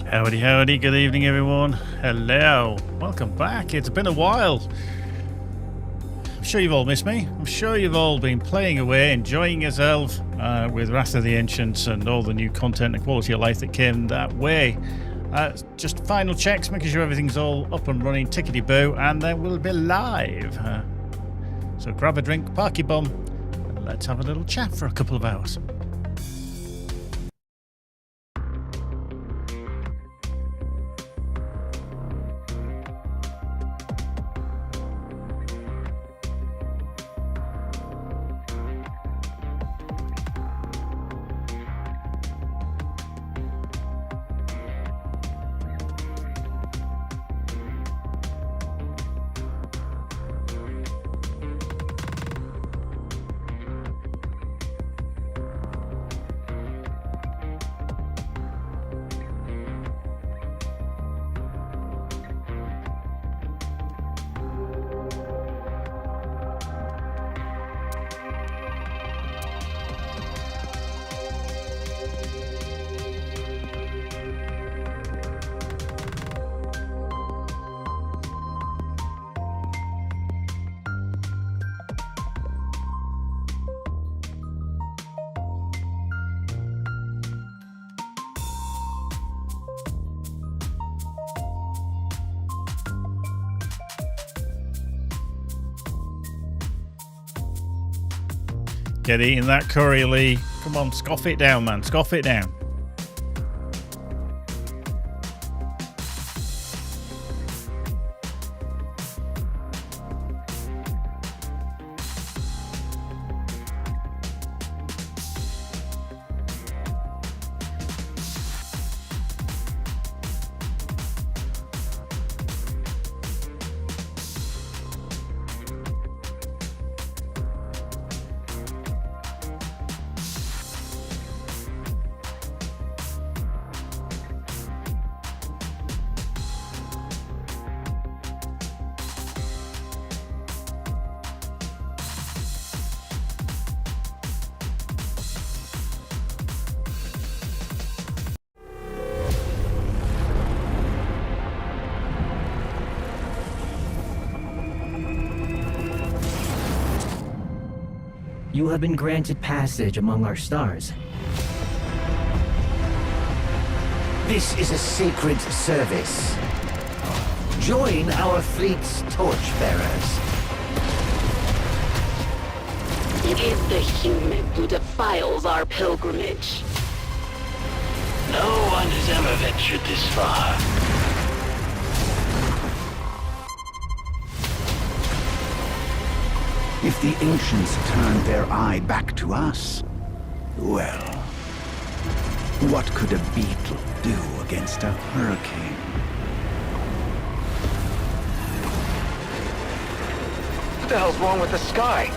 Howdy, howdy, good evening everyone. Hello, welcome back. It's been a while. I'm sure you've all missed me. I'm sure you've all been playing away, enjoying yourself with Wrath of the Ancients and all the new content and quality of life that came that way. Just final checks, making sure everything's all up and running, tickety-boo, and then we'll be live. So grab a drink, park your bum, and let's have a little chat for a couple of hours. Get eating that curry, Lee. Come on, scoff it down, man. Scoff it down. You have been granted passage among our stars. This is a sacred service. Join our fleet's torchbearers. It is the human who defiles our pilgrimage. No one has ever ventured this far. If the ancients turned their eye back to us, well, what could a beetle do against a hurricane? What the hell's wrong with the sky?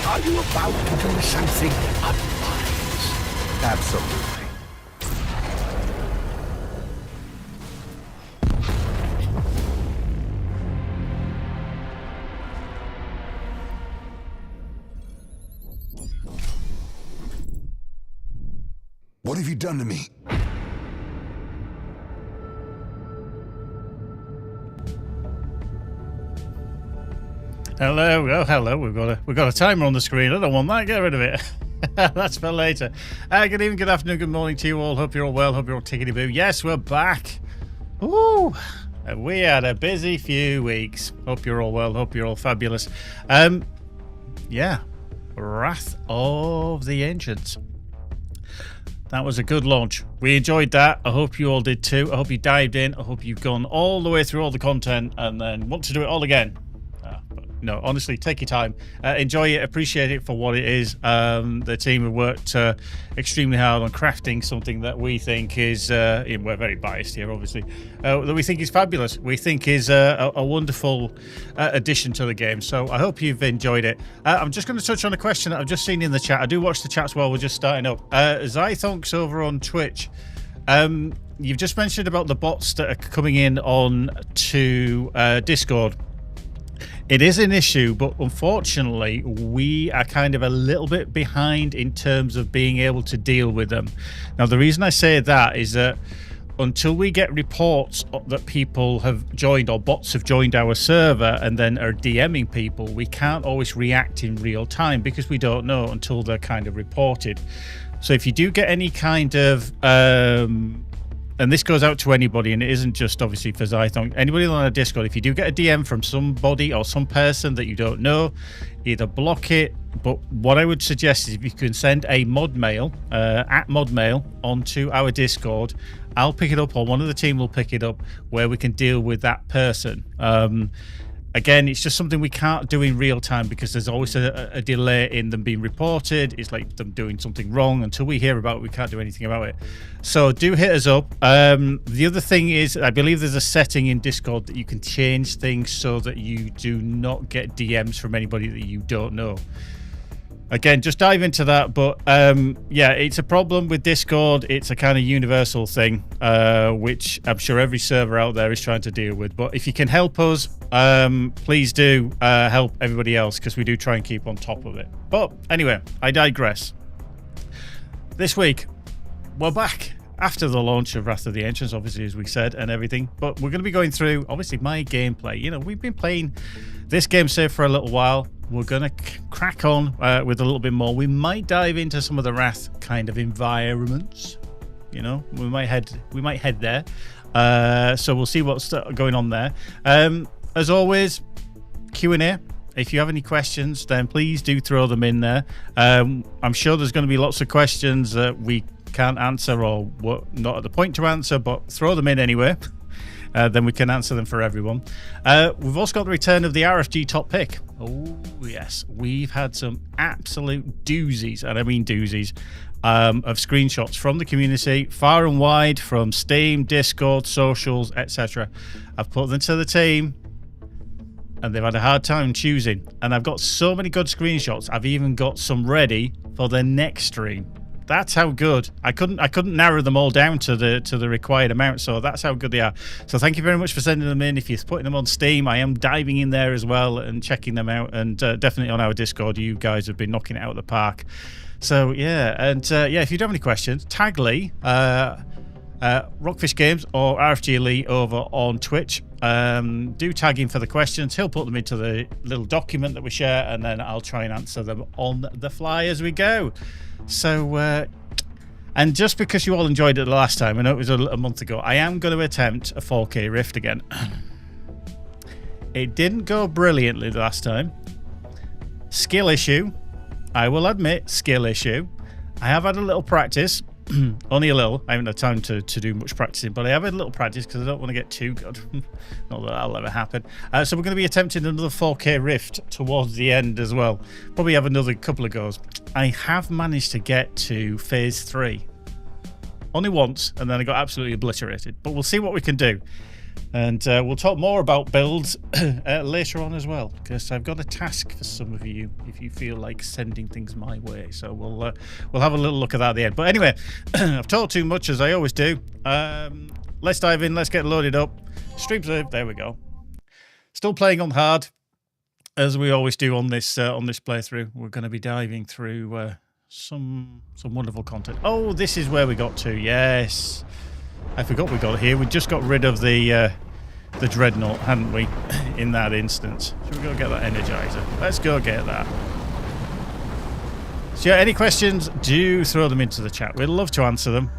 Are you about to do something unwise? Absolutely. What have you done to me? Hello, oh hello. We've got a timer on the screen. I don't want that. Get rid of it. That's for later. Good evening, good afternoon, good morning to you all. Hope you're all well. Hope you're all tickety-boo. Yes, we're back. Ooh, we had a busy few weeks. Hope you're all well. Hope you're all fabulous. Yeah, Wrath of the Ancients. That was a good launch. We enjoyed that. I hope you all did too. I hope you dived in. I hope you've gone all the way through all the content and then want to do it all again. No, honestly, take your time. Enjoy it. Appreciate it for what it is. The team have worked extremely hard on crafting something that we think is, we're very biased here, obviously, that we think is fabulous. We think is a wonderful addition to the game. So I hope you've enjoyed it. I'm just going to touch on a question that I've just seen in the chat. I do watch the chats while we're just starting up. Zythonks over on Twitch you've just mentioned about the bots that are coming in on to Discord. It is an issue, but unfortunately, we are kind of a little bit behind in terms of being able to deal with them. Now, the reason I say that is that until we get reports that people have joined or bots have joined our server and then are DMing people, we can't always react in real time because we don't know until they're kind of reported. So if you do get any kind of and this goes out to anybody, and it isn't just obviously for Zython, anybody on our Discord, if you do get a DM from somebody or some person that you don't know, either block it, but what I would suggest is if you can send a mod mail, at mod mail, onto our Discord, I'll pick it up, or one of the team will pick it up, where we can deal with that person. Again, it's just something we can't do in real time because there's always a delay in them being reported. It's like them doing something wrong. Until we hear about it, we can't do anything about it. So do hit us up. The other thing is, I believe there's a setting in Discord that you can change things so that you do not get DMs from anybody that you don't know. Again, just dive into that, but yeah, it's a problem with Discord. It's a kind of universal thing, which I'm sure every server out there is trying to deal with. But if you can help us, please do help everybody else, because we do try and keep on top of it. But anyway, I digress. This week, we're back after the launch of Wrath of the Ancients, obviously, as we said, and everything. But we're going to be going through, obviously, my gameplay. You know, we've been playing this game safe for a little while. We're going to crack on with a little bit more. We might dive into some of the Wrath kind of environments. You know, we might head there. So we'll see what's going on there. As always, Q&A. If you have any questions, then please do throw them in there. I'm sure there's going to be lots of questions that we can't answer or we're not at the point to answer, but throw them in anyway. Then we can answer them for everyone. We've also got the return of the RFG Top Pic. Oh, yes. We've had some absolute doozies, and I mean doozies, of screenshots from the community, far and wide, from Steam, Discord, socials, etc. I've put them to the team, and they've had a hard time choosing. And I've got so many good screenshots, I've even got some ready for the next stream. That's how good. I couldn't narrow them all down to the required amount, so that's how good they are. So thank you very much for sending them in. If you're putting them on Steam, I am diving in there as well and checking them out, and definitely on our Discord, you guys have been knocking it out of the park. So yeah, and yeah, if you do have any questions, tag Lee, Rockfish Games or RFG Lee over on Twitch. Do tag him for the questions. He'll put them into the little document that we share, and then I'll try and answer them on the fly as we go. So, and just because you all enjoyed it the last time, I know it was a month ago, I am going to attempt a 4K Rift again. It didn't go brilliantly the last time. Skill issue. I will admit, skill issue. I have had a little practice. Only a little. I haven't had time to do much practicing, but I have had a little practice because I don't want to get too good. Not that that'll ever happen. So we're going to be attempting another 4K Rift towards the end as well. Probably have another couple of goes. I have managed to get to phase 3. Only once, and then I got absolutely obliterated. But we'll see what we can do. And we'll talk more about builds later on as well, because I've got a task for some of you if you feel like sending things my way. So we'll have a little look at that at the end. But anyway, I've talked too much, as I always do. Let's dive in. Let's get loaded up. Stream save. There we go. Still playing on hard, as we always do on this playthrough. We're going to be diving through some wonderful content. Oh, this is where we got to. Yes. I forgot we got here. We just got rid of the dreadnought, hadn't we, in that instance. Should we go get that energizer? Let's go get that. So yeah, any questions, do throw them into the chat. We'd love to answer them,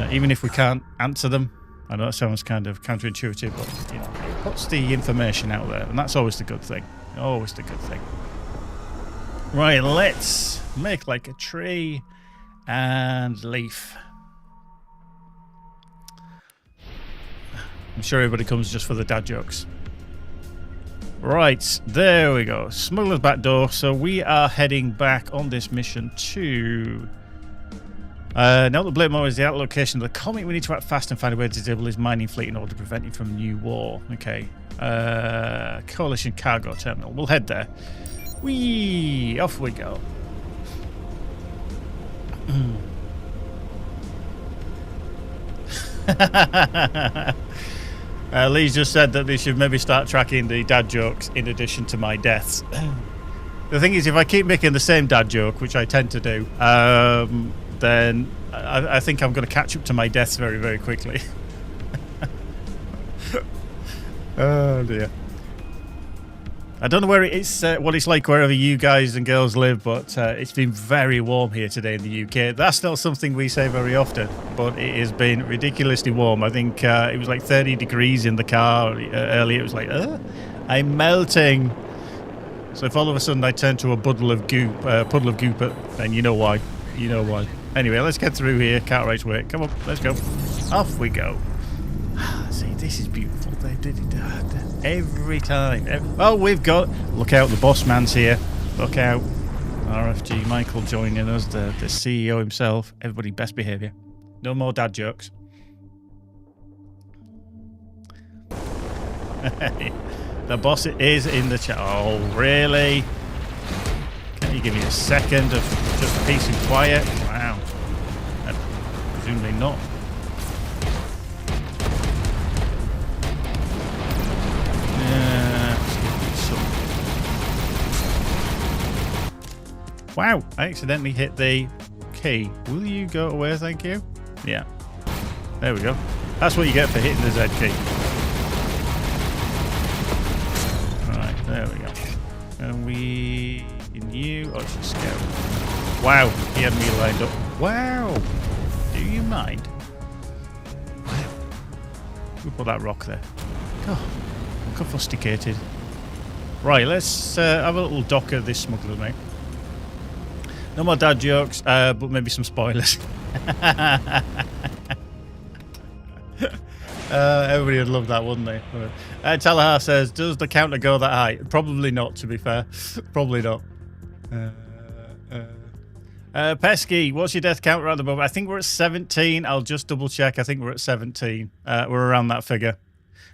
even if we can't answer them. I know that sounds kind of counterintuitive, but you know, it puts the information out there, and that's always the good thing. Always the good thing. Right, let's make like a tree and leaf. I'm sure everybody comes just for the dad jokes. Right, there we go. Smuggler's back door. So we are heading back on this mission to... now that Blade Moore is the out location of the comet, we need to act fast and find a way to disable his mining fleet in order to prevent him from new war. Okay. Coalition cargo terminal. We'll head there. Whee! Off we go. Lee just said that they should maybe start tracking the dad jokes in addition to my deaths. The thing is, if I keep making the same dad joke, which I tend to do, then I think I'm going to catch up to my deaths very, very quickly. Oh dear. I don't know where it's what it's like wherever you guys and girls live, but it's been very warm here today in the UK. That's not something we say very often, but it has been ridiculously warm. I think it was like 30 degrees in the car earlier. It was like, I'm melting. So if all of a sudden I turn to a puddle of goop, then you know why. You know why. Anyway, let's get through here. Cartwright's way. Come on, let's go. Off we go. See, this is beautiful. They did it every time. Oh, we've got... Look out, the boss man's here. Look out. RFG Michael joining us, the CEO himself. Everybody, best behaviour. No more dad jokes. The boss is in the chat. Oh, really? Can you give me a second of just peace and quiet? Wow. Presumably not. Wow, I accidentally hit the key. Will you go away, thank you? Yeah. There we go. That's what you get for hitting the Z key. Right, there we go. And we... You... Oh, it's a scout. Wow, he had me lined up. Wow! Do you mind? We'll put that rock there. God, I'm confuscated. Right, let's have a little dock of this smuggler, mate. No more dad jokes, but maybe some spoilers. Everybody would love that, wouldn't they? Talahar says, does the counter go that high? Probably not, to be fair. Probably not. Pesky, what's your death counter at the moment? I think we're at 17. I'll just double check. I think we're at 17. We're around that figure.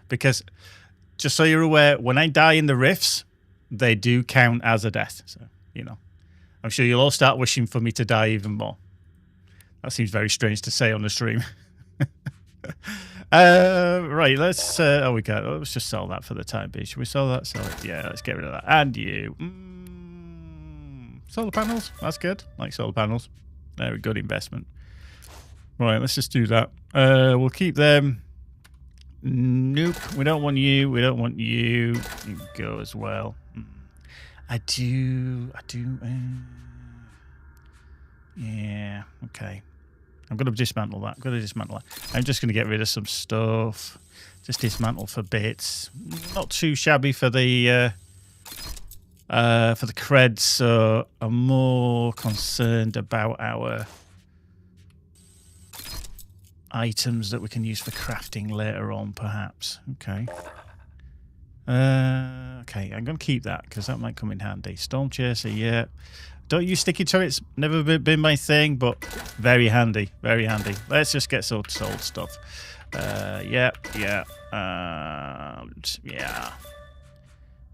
Because, just so you're aware, when I die in the rifts, they do count as a death. So, you know. I'm sure you'll all start wishing for me to die even more. That seems very strange to say on the stream. Right, let's... oh, we can't. Let's just sell that for the time being. Should we sell that? Sell it. Yeah, let's get rid of that. And you. Solar panels. That's good. Like solar panels. They're a good investment. Right, let's just do that. We'll keep them. Nope. We don't want you. We don't want you. You can go as well. I do, yeah, okay. I'm going to dismantle that. I'm just going to get rid of some stuff. Just dismantle for bits. Not too shabby for the creds, so I'm more concerned about our items that we can use for crafting later on, perhaps. Okay. Okay, I'm going to keep that because that might come in handy. Storm Chaser, yeah. Don't use sticky turrets. Never been my thing, but very handy. Very handy. Let's just get sold stuff. Yeah. I'm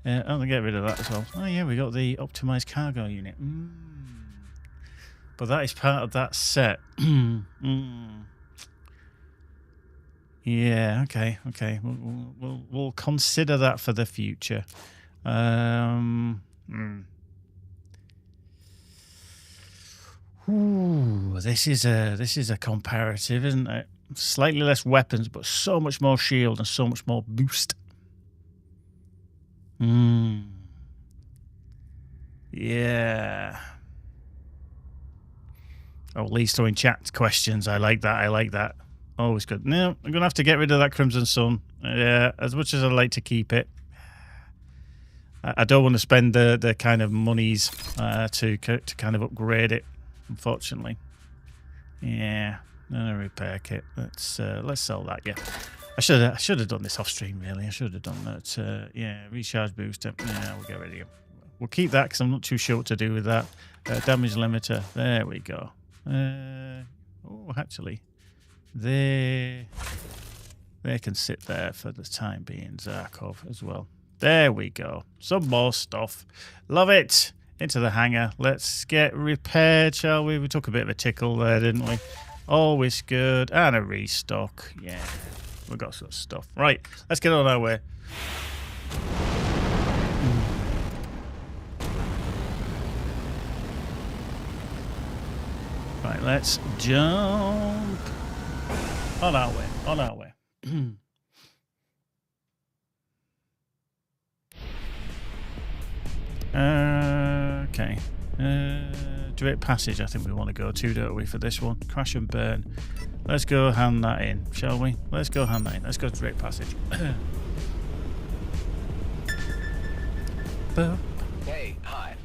going to get rid of that as well. Oh, yeah, we got the optimized cargo unit. But that is part of that set. Yeah, okay. We'll consider that for the future. Ooh, this is a comparative, isn't it? Slightly less weapons, but so much more shield and so much more boost. Yeah. Oh, Lee's throwing chat questions. I like that. Always good. No, I'm going to have to get rid of that Crimson Sun. Yeah, as much as I'd like to keep it. I don't want to spend the kind of monies to kind of upgrade it, unfortunately. Yeah, no repair kit. Let's sell that, yeah. I should have done this off stream, really. I should have done that. Yeah, recharge booster. Yeah, we'll get rid of you. We'll keep that because I'm not too sure what to do with that. Damage limiter. There we go. Oh, actually... They can sit there for the time being, Zarkov, as well. There we go. Some more stuff. Love it. Into the hangar. Let's get repaired, shall we? We took a bit of a tickle there, didn't we? Always good. And a restock. Yeah. We've got some stuff. Right. Let's get on our way. Right. Let's jump. On our way. On our way. Okay. Direct passage, I think we want to go to, don't we, for this one? Crash and burn. Let's go hand that in, shall we? Let's go hand that in. Let's go direct passage. Hey, Hive.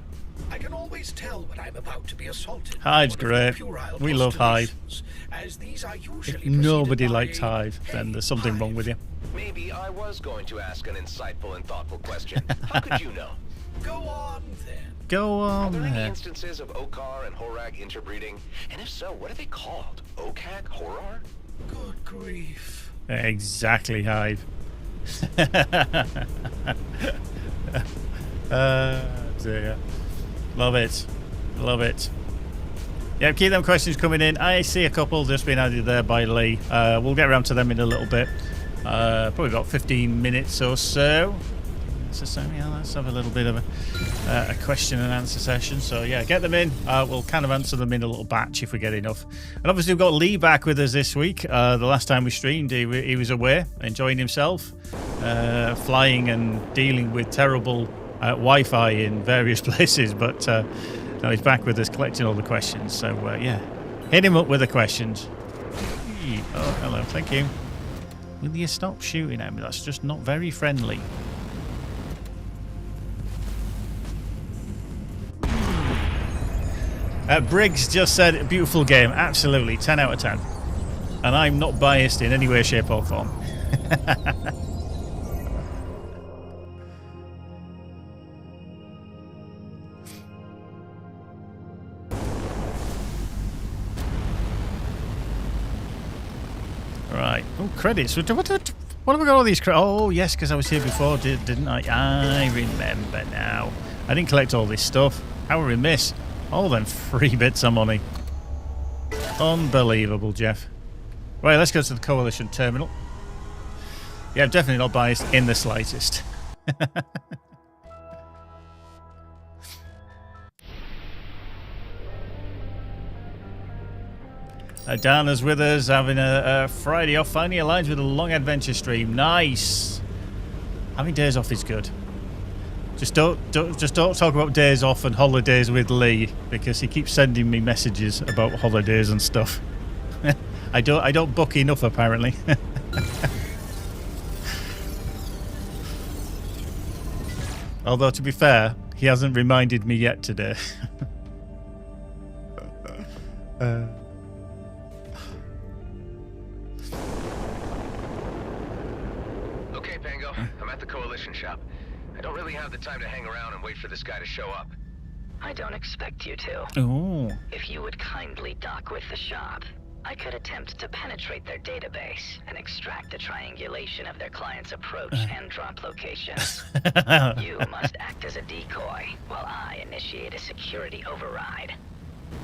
I can always tell when I'm about to be assaulted. Hive's great. We love Hive. As these are usually If nobody likes Hive, then there's something wrong with you. Maybe I was going to ask an insightful and thoughtful question. How could you know? Go on then. Go Are on there any there. instances of Okar and Horag interbreeding? And if so, what are they called? Okak? Horar? Good grief. Exactly, Hive. Dear. Love it. Love it. Yeah, keep them questions coming in. I see a couple just being added there by Lee. We'll get around to them in a little bit. Probably about 15 minutes or so. So yeah, let's have a little bit of a question and answer session. So yeah, get them in. We'll kind of answer them in a little batch if we get enough. And obviously we've got Lee back with us this week. The last time we streamed, he was away, enjoying himself, flying and dealing with terrible Wi-Fi in various places. But now he's back with us, collecting all the questions. So yeah, hit him up with the questions. Oh, hello, thank you. Will you stop shooting at me? That's just not very friendly. Briggs just said, beautiful game. Absolutely, 10 out of 10. And I'm not biased in any way, shape or form. Right. Oh, credits. What have I got all these credits? Oh, yes, because I was here before, didn't I? I remember now. I didn't collect all this stuff. How remiss. All them free bits of money. Unbelievable, Jeff. Right, let's go to the Coalition terminal. Yeah, I'm definitely not biased in the slightest. Dana's with us, having a Friday off. Finally aligns with a long adventure stream. Nice. Having days off is good. Just don't talk about days off and holidays with Lee, because he keeps sending me messages about holidays and stuff. I don't book enough apparently. Although to be fair, he hasn't reminded me yet today. Okay, Pango. I'm at the Coalition shop. I don't really have the time to hang around and wait for this guy to show up. I don't expect you to. Oh. If you would kindly dock with the shop, I could attempt to penetrate their database and extract a triangulation of their client's approach and drop locations. You must act as a decoy while I initiate a security override.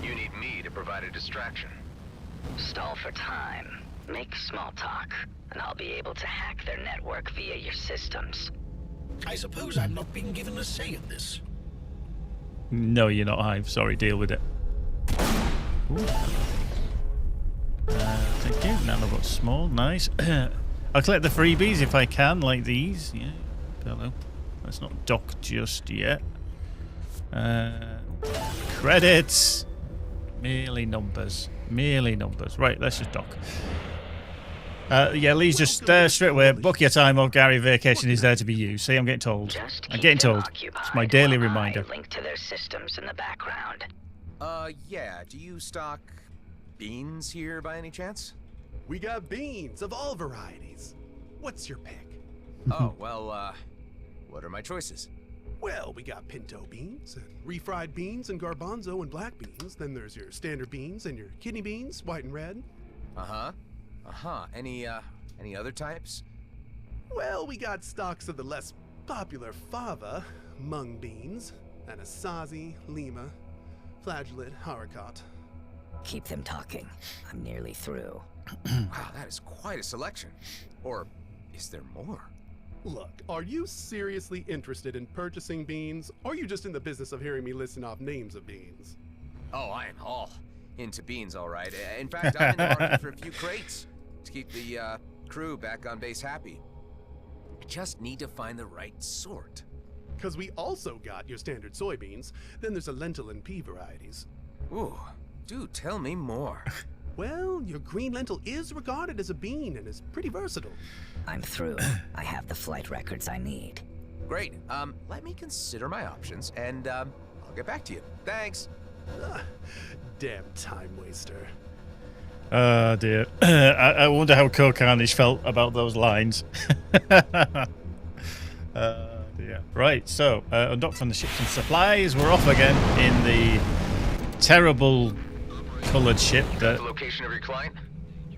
You need me to provide a distraction. Stall for time, make small talk, and I'll be able to hack their network via your systems. I suppose I'm not being given a say in this. No, you're not, Hive. Sorry, deal with it. Thank you. Now I've got small. Nice. I'll collect the freebies if I can, like these. Yeah. Hello. Let's not dock just yet. Credits. Merely numbers. Merely numbers. Right, let's just dock. Yeah, Lee's just straight away. Book your time off, Gary. Vacation is there to be used. See, I'm getting told. I'm getting told. It's my daily reminder. Link to their systems in the background. Yeah. Do you stock beans here by any chance? We got beans of all varieties. What's your pick? Oh, well, what are my choices? Well, we got pinto beans, and refried beans, and garbanzo and black beans. Then there's your standard beans and your kidney beans, white and red. Any other types? Well, we got stocks of the less popular fava, mung beans, Anasazi, lima, flageolet, haricot. Keep them talking. I'm nearly through. Wow, that is quite a selection. Or is there more? Look, are you seriously interested in purchasing beans? Or are you just in the business of hearing me listen off names of beans? Oh, I am all into beans, all right. In fact, I'm in the market for a few crates to keep the crew back on base happy. I just need to find the right sort. Because we also got your standard soybeans, then there's a lentil and pea varieties. Ooh, do tell me more. Well, your green lentil is regarded as a bean and is pretty versatile. I'm through. I have the flight records I need. Great. Let me consider my options, and I'll get back to you. Thanks. Damn time waster. Oh dear. I wonder how Kokarnish felt about those lines. Dear. Right, so undocked from the ships and supplies. We're off again in the terrible coloured ship that The location of your client?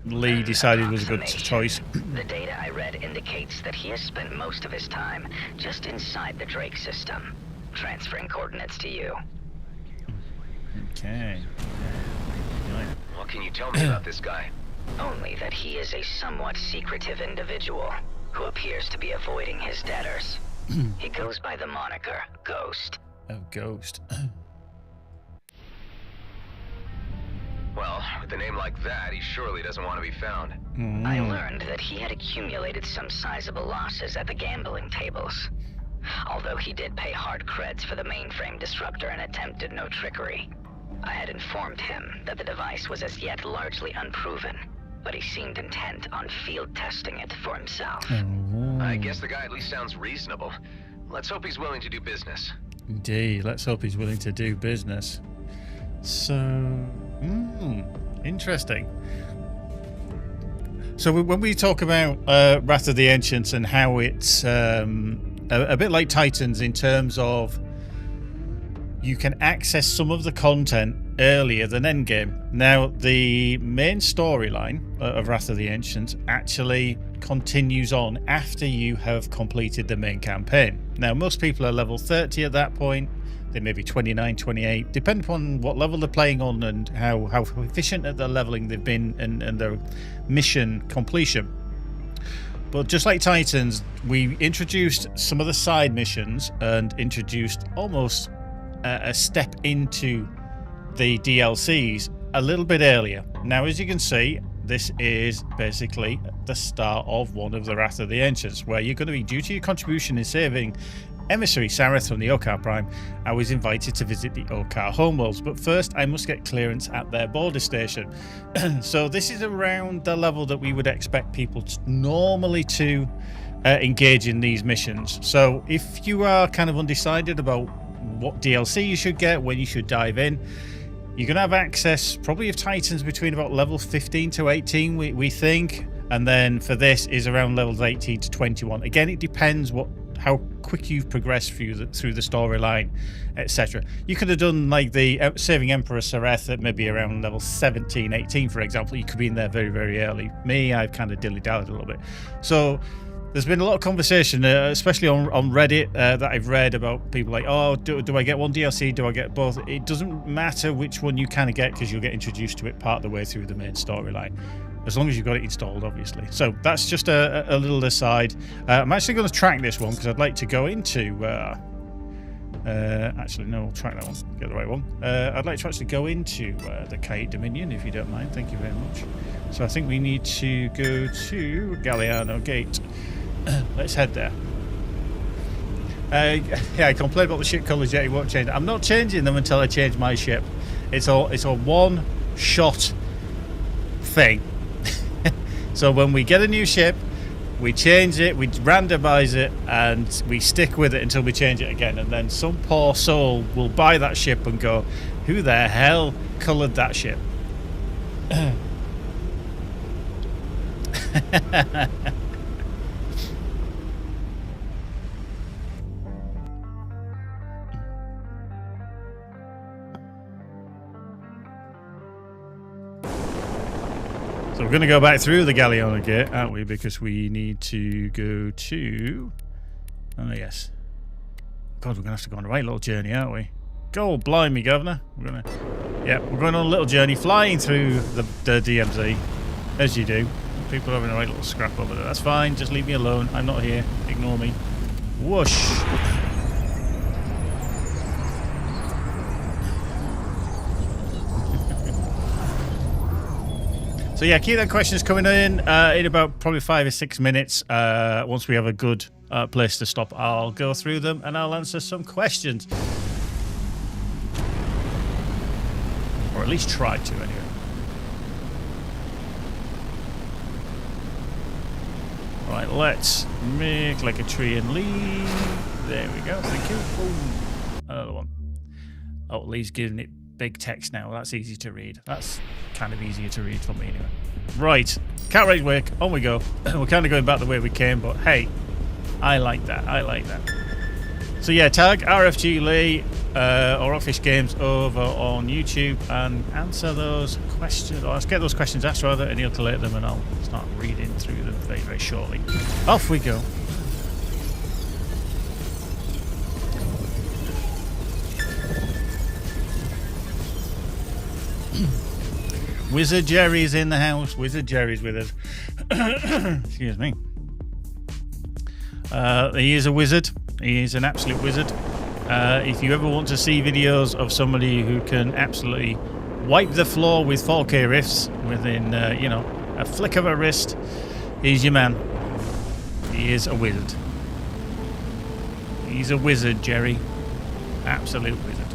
Lee decided was a good choice. The data I read indicates that he has spent most of his time just inside the Drake system. Transferring coordinates to you. Okay. What can you tell me about this guy? Only that he is a somewhat secretive individual who appears to be avoiding his debtors. He goes by the moniker Ghost. Oh, Ghost. Well, with a name like that, he surely doesn't want to be found. I learned that he had accumulated some sizable losses at the gambling tables. Although he did pay hard creds for the mainframe disruptor and attempted no trickery. I had informed him that the device was as yet largely unproven, but he seemed intent on field testing it for himself. I guess the guy at least sounds reasonable. Let's hope he's willing to do business. Indeed, let's hope he's willing to do business. So, interesting. So when we talk about Wrath of the Ancients and how it's a bit like Titans in terms of you can access some of the content earlier than Endgame. Now, the main storyline of Wrath of the Ancients actually continues on after you have completed the main campaign. Now, most people are level 30 at that point. They may be 29, 28, depending upon what level they're playing on and how efficient at their leveling they've been and their mission completion. But just like Titans, we introduced some of the side missions and introduced almost a step into the DLCs a little bit earlier. Now, as you can see, this is basically the start of one of the Wrath of the Ancients, where you're going to be, due to your contribution in saving Emissary Sareth from the Okar Prime, I was invited to visit the Okar homeworlds, but first I must get clearance at their border station. So this is around the level that we would expect people to normally to engage in these missions. So if you are kind of undecided about what DLC you should get, when you should dive in, you're going to have access probably of Titans between about level 15 to 18, we think, and then for this is around levels 18 to 21. Again, it depends how quick you've progressed through the storyline, etc. You could have done like the Saving Emperor Sareth at maybe around level 17, 18, for example. You could be in there very, very early. Me, I've kind of dilly-dallied a little bit. So there's been a lot of conversation, especially on Reddit, that I've read about people like, oh, do I get one DLC? Do I get both? It doesn't matter which one you kind of get because you'll get introduced to it part of the way through the main storyline. As long as you've got it installed, obviously. So that's just a little aside. I'm actually going to track this one because I'd like to go into... actually, no, I'll track that one. Get the right one. I'd like to actually go into the Kite Dominion, if you don't mind. Thank you very much. So I think we need to go to Galliano Gate. Let's head there. Yeah, I complained about the ship colours yet it won't change. I'm not changing them until I change my ship. It's a one-shot thing. So when we get a new ship, we change it, we randomize it, and we stick with it until we change it again. And then some poor soul will buy that ship and go, who the hell coloured that ship? So we're going to go back through the Galliano Gate, aren't we? Because we need to go to... Oh, yes. God, we're going to have to go on a right little journey, aren't we? Go, blimey, Governor. We're going to... Yeah, we're going on a little journey, flying through the DMZ, as you do. People are having a right little scrap over there. That's fine, just leave me alone. I'm not here. Ignore me. Whoosh. So yeah, keep that questions coming in about probably 5 or 6 minutes. Once we have a good place to stop, I'll go through them and I'll answer some questions. Or at least try to, anyway. Right, let's make like a tree and leave. There we go, thank you. Boom. Another one. Oh, Lee's giving it big text now. That's easy to read. That's kind of easier to read for me anyway. Right, can't raise wake. On we go. We're kind of going back the way we came, but hey, I like that. I like that. So yeah, tag RFG Lee or Rockfish Games over on YouTube and answer those questions. Or let's get those questions asked rather, and he'll collate them, and I'll start reading through them very, very shortly. Off we go. Wizard Jerry's in the house. Wizard Jerry's with us. Excuse me. He is a wizard. He is an absolute wizard. If you ever want to see videos of somebody who can absolutely wipe the floor with 4K riffs within, you know, a flick of a wrist, he's your man. He is a wizard. He's a wizard, Jerry. Absolute wizard.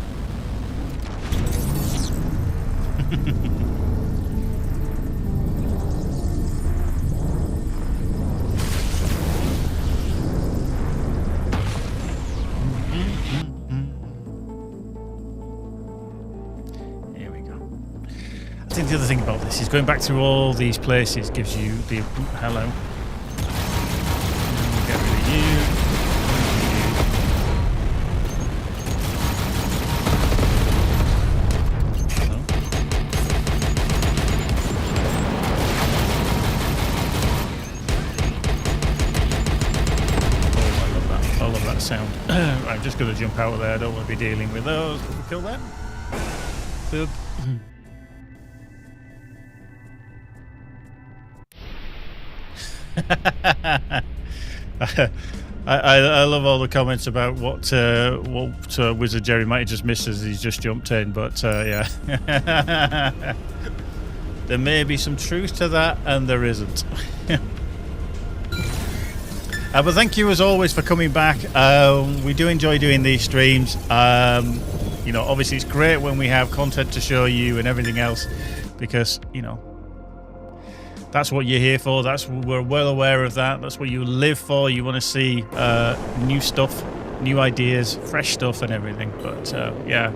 I think the other thing about this is going back through all these places gives you the hello. Get rid of you. Hello. Oh, I love that. I love that sound. I'm just going to jump out of there. I don't want to be dealing with those. Will we kill them? Boop. I love all the comments about what Wizard Jerry might have just missed as he's just jumped in, but yeah. There may be some truth to that, and there isn't. But thank you as always for coming back. We do enjoy doing these streams. You know, obviously it's great when we have content to show you and everything else, because, you know, that's what you're here for. We're well aware of that. That's what you live for. You want to see new stuff, new ideas, fresh stuff and everything. But yeah,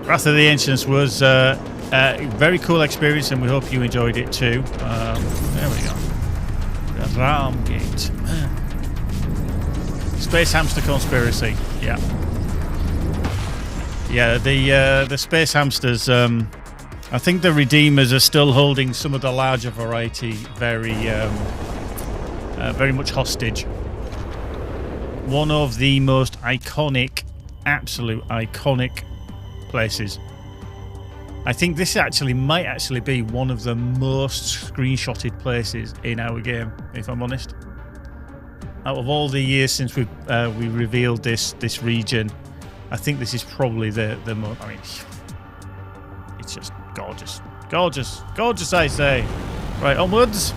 Wrath of the Ancients was a very cool experience, and we hope you enjoyed it too. There we go. The Ram Gate. Space Hamster Conspiracy. Yeah. Yeah, the Space Hamsters... I think the Redeemers are still holding some of the larger variety very much hostage. One of the most iconic, absolute iconic places. I think this might actually be one of the most screenshotted places in our game, if I'm honest. Out of all the years since we revealed this region, I think this is probably the most. I mean, it's just gorgeous, gorgeous, gorgeous, I say. Right, onwards.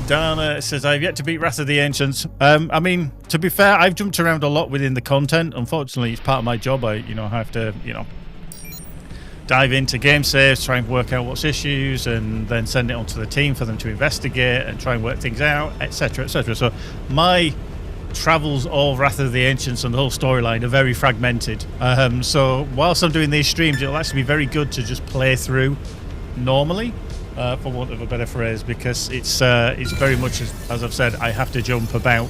Dana says, I've yet to beat Wrath of the Ancients. I mean, to be fair, I've jumped around a lot within the content. Unfortunately, it's part of my job. I have to, dive into game saves, try and work out what's issues, and then send it on to the team for them to investigate and try and work things out, etc., etc. So my travels of Wrath of the Ancients and the whole storyline are very fragmented. So whilst I'm doing these streams, it'll actually be very good to just play through normally, for want of a better phrase, because it's very much, as I've said, I have to jump about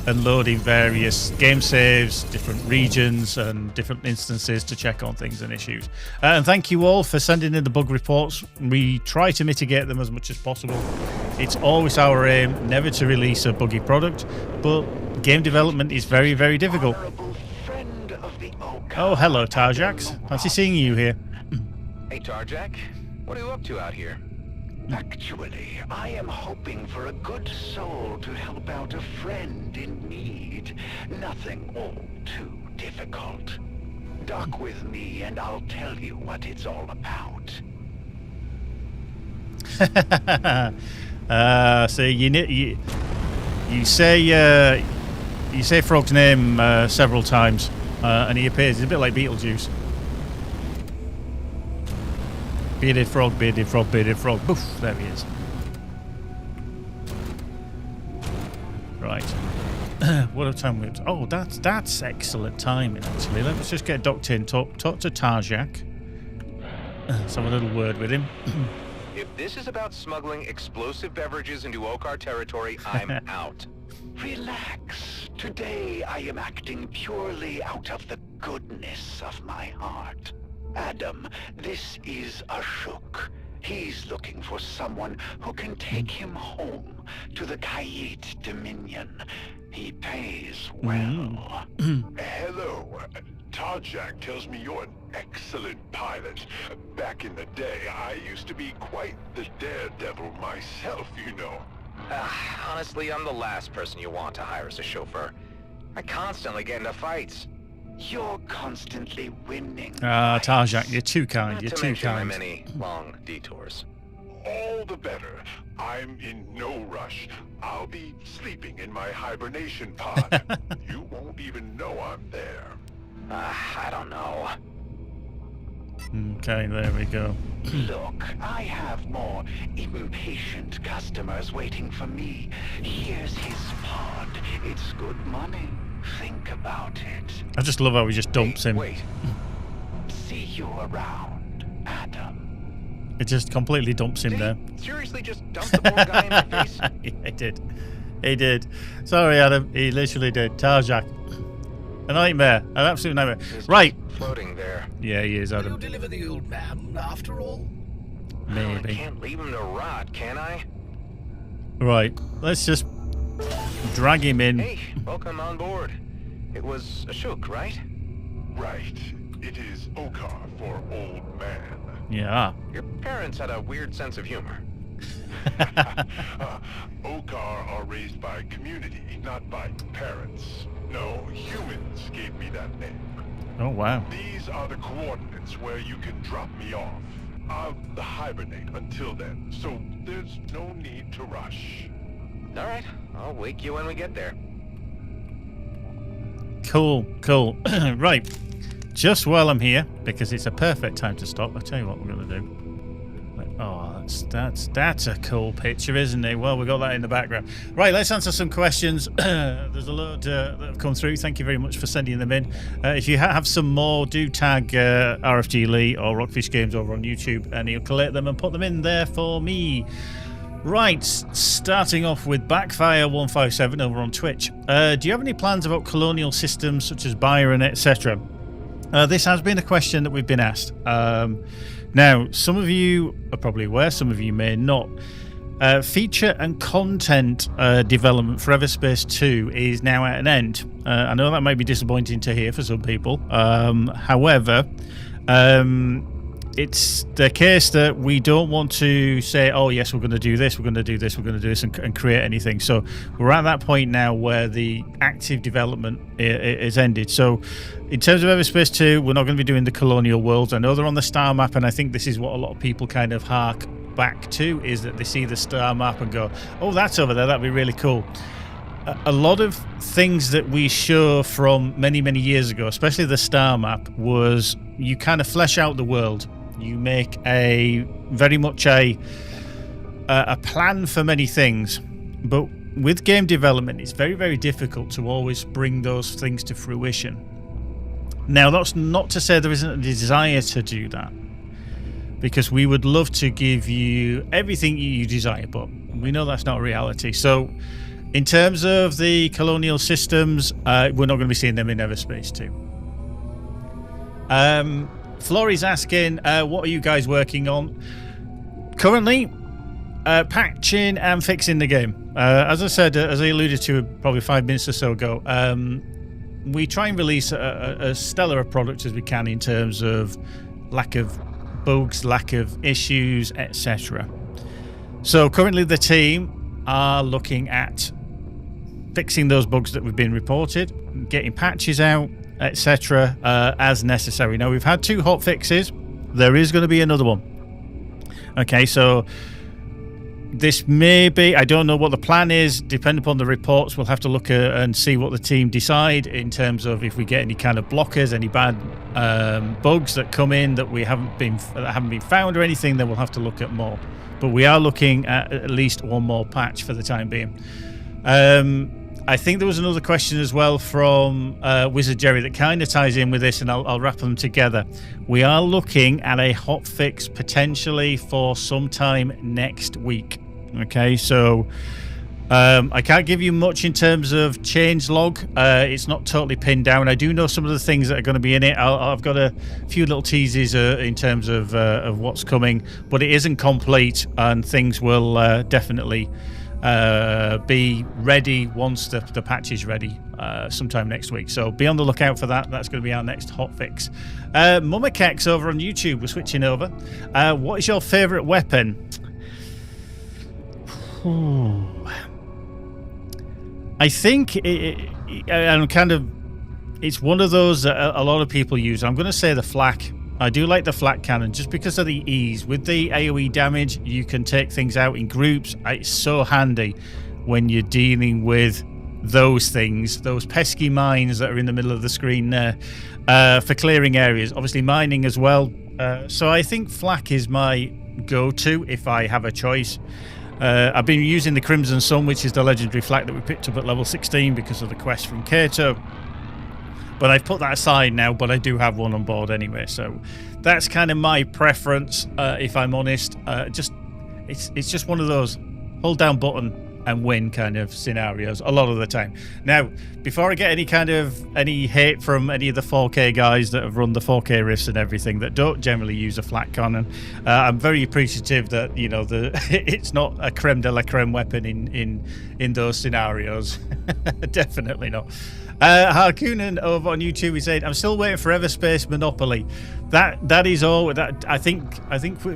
and load in various game saves, different regions and different instances to check on things and issues. And thank you all for sending in the bug reports. We try to mitigate them as much as possible. It's always our aim never to release a buggy product, but game development is very, very difficult. Honorable friend of the Oak, Oh, hello, Tarjax. Fancy seeing you here. Hey, Tarjak. What are you up to out here? Actually, I am hoping for a good soul to help out a friend in need. Nothing all too difficult. Dock with me and I'll tell you what it's all about. So you say Frog's name several times, and he appears. He's a bit like Beetlejuice. Bearded frog, bearded frog, bearded frog. Boof! There he is. Right. What a time we... Oh, that's excellent timing, actually. Let's just get docked in. Talk to Tarjak. Let's have a little word with him. If this is about smuggling explosive beverages into Okar territory, I'm out. Relax. Today I am acting purely out of the goodness of my heart. Adam, this is Ashok. He's looking for someone who can take him home to the Kayit Dominion. He pays well. Hello. Tarjak tells me you're an excellent pilot. Back in the day, I used to be quite the daredevil myself, you know. Honestly, I'm the last person you want to hire as a chauffeur. I constantly get into fights. You're constantly winning. Tarjak, you're too kind. You're too kind. My many long detours. All the better. I'm in no rush. I'll be sleeping in my hibernation pod. You won't even know I'm there. I don't know. Okay, there we go. Look, I have more impatient customers waiting for me. Here's his pod. It's good money. Think about it. I just love how he just dumps him. Wait. See you around, Adam. It just completely dumps him there. Seriously, just dump the poor guy in my face? Yeah, he did. He did. Sorry, Adam. He literally did. Tarjak. A nightmare. An absolute nightmare. Right. Floating there. Yeah, he is, Will Adam. you deliver the old man, after all? Maybe. I can't leave him to rot, can I? Right. Let's just drag him in. Hey, welcome on board. It was Ashok, right? Right. It is Okar for old man. Yeah. Your parents had a weird sense of humor. Okar are raised by community, not by parents. No, humans gave me that name. Oh, wow. These are the coordinates where you can drop me off. I'll hibernate until then, so there's no need to rush. All right, I'll wake you when we get there. Cool, cool. Right. Just while I'm here, because it's a perfect time to stop, I'll tell you what we're going to do. Oh, that's a cool picture, isn't it? Well, we got that in the background. Right, let's answer some questions. There's a load that have come through. Thank you very much for sending them in. If you have some more, do tag RFG Lee or Rockfish Games over on YouTube, and he'll collect them and put them in there for me. Right, starting off with Backfire157 over on Twitch. Do you have any plans about colonial systems such as Byron, etc.? This has been a question that we've been asked. Now, some of you are probably aware, some of you may not. Feature and content development for Everspace 2 is now at an end. I know that might be disappointing to hear for some people. However, it's the case that we don't want to say, oh yes, we're going to do this, we're going to do this, we're going to do this, and create anything. So we're at that point now where the active development is ended. So in terms of Everspace 2, we're not going to be doing the colonial worlds. I know they're on the star map, and I think this is what a lot of people kind of hark back to, is that they see the star map and go, oh, that's over there, that'd be really cool. A lot of things that we show from many, many years ago, especially the star map, was you kind of flesh out the world. You make very much a plan for many things, but with game development, it's very, very difficult to always bring those things to fruition. Now, that's not to say there isn't a desire to do that, because we would love to give you everything you desire, but we know that's not reality. So in terms of the colonial systems, we're not going to be seeing them in Everspace 2. Florey's asking, what are you guys working on? Currently, patching and fixing the game. As I said, as I alluded to probably 5 minutes or so ago, we try and release a stellar a product as we can in terms of lack of bugs, lack of issues, etc. So currently the team are looking at fixing those bugs that we've been reported, getting patches out, etc. As necessary. Now, we've had 2 hot fixes. There is going to be another one. Okay, so this may be, I don't know what the plan is, depending upon the reports. We'll have to look at and see what the team decide in terms of if we get any kind of blockers, any bad bugs that come in that haven't been found or anything. Then we'll have to look at more. But we are looking at least one more patch for the time being. I think there was another question as well from Wizard Jerry that kind of ties in with this, and I'll wrap them together. We are looking at a hot fix potentially for sometime next week. Okay, so I can't give you much in terms of change log. It's not totally pinned down. I do know some of the things that are going to be in it. I've got a few little teases in terms of what's coming, but it isn't complete, and things will definitely be ready once the patch is ready sometime next week. So be on the lookout for that. That's going to be our next hot fix. Mummakex over on YouTube, we're switching over. What is your favourite weapon? I think it's one of those that a lot of people use. I'm going to say the flak. I do like the flak cannon just because of the ease. With the AoE damage, you can take things out in groups. It's so handy when you're dealing with those things, those pesky mines that are in the middle of the screen there, for clearing areas. Obviously mining as well. So I think flak is my go-to if I have a choice. I've been using the Crimson Sun, which is the legendary flak that we picked up at level 16 because of the quest from Kato. But I've put that aside now, but I do have one on board anyway. So that's kind of my preference, if I'm honest. It's just one of those hold down button and win kind of scenarios a lot of the time. Now, before I get any hate from any of the 4K guys that have run the 4K rifts and everything that don't generally use a flat cannon, I'm very appreciative that it's not a creme de la creme weapon in those scenarios. Definitely not. Harkoonen over on YouTube, he said, I'm still waiting for Everspace Monopoly. That is all. That I think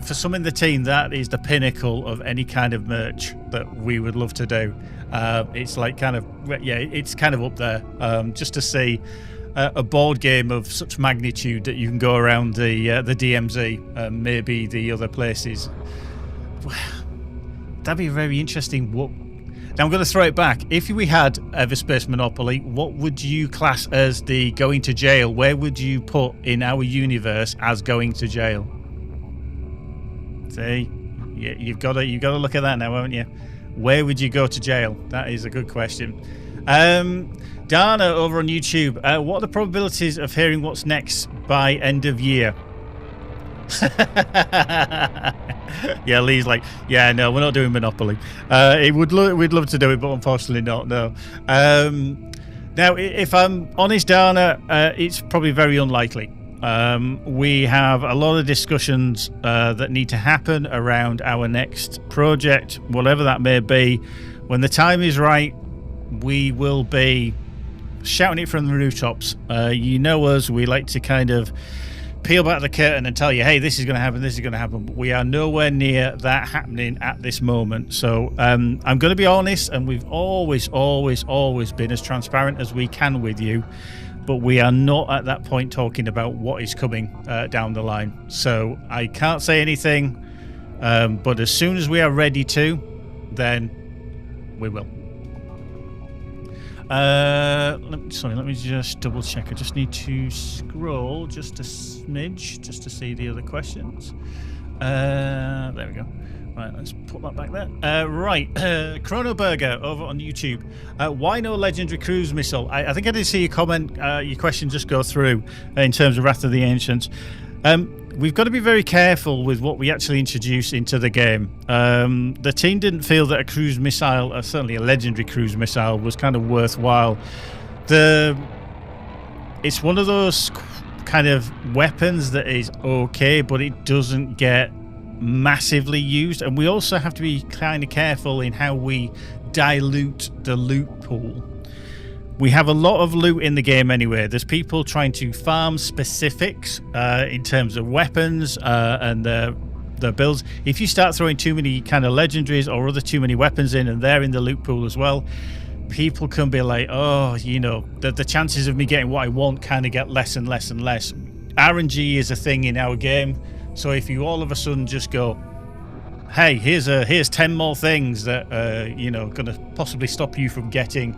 for some in the team, that is the pinnacle of any kind of merch that we would love to do. It's like it's kind of up there. Just to see a board game of such magnitude that you can go around the DMZ, maybe the other places. That'd be very interesting. Now I'm going to throw it back. If we had Everspace Monopoly, what would you class as the going to jail? Where would you put in our universe as going to jail? See, you've got to look at that now, haven't you? Where would you go to jail? That is a good question. Dana over on YouTube, what are the probabilities of hearing what's next by end of year? Yeah, Lee's like, yeah, no, we're not doing Monopoly. We'd love to do it, but unfortunately not. No. Now, if I'm honest, Dana, it's probably very unlikely. We have a lot of discussions that need to happen around our next project, whatever that may be. When the time is right, we will be shouting it from the rooftops. You know us, we like to kind of peel back the curtain and tell you, hey, this is going to happen, this is going to happen. But we are nowhere near that happening at this moment. So I'm going to be honest, and we've always been as transparent as we can with you. But we are not at that point talking about what is coming down the line. So I can't say anything. But as soon as we are ready to, then we will. Let me just double check. I just need to scroll just a smidge just to see the other questions. There we go. Right, let's put that back there. Right, Chrono Burger over on YouTube. Why no legendary cruise missile? I think I did see your comment, your question just go through in terms of Wrath of the Ancients. We've got to be very careful with what we actually introduce into the game. The team didn't feel that a cruise missile, or certainly a legendary cruise missile, was kind of worthwhile. It's one of those kind of weapons that is okay, but it doesn't get massively used. And we also have to be kind of careful in how we dilute the loot pool. We have a lot of loot in the game anyway. There's people trying to farm specifics in terms of weapons and the builds. If you start throwing too many kind of legendaries or other too many weapons in, and they're in the loot pool as well, people can be like, oh, you know, the chances of me getting what I want kind of get less and less and less. RNG is a thing in our game, so if you all of a sudden just go, hey, here's 10 more things that you know, gonna possibly stop you from getting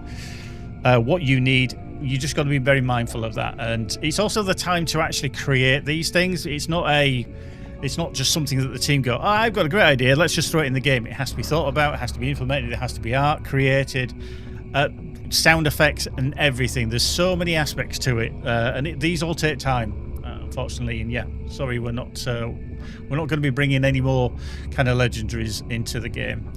what you need, you just got to be very mindful of that. And it's also the time to actually create these things. It's not just something that the team go, oh, I've got a great idea, let's just throw it in the game. It has to be thought about, it has to be implemented, it has to be art created, sound effects and everything. There's so many aspects to it, and these all take time, unfortunately. And yeah, sorry, we're not going to be bringing any more kind of legendaries into the game.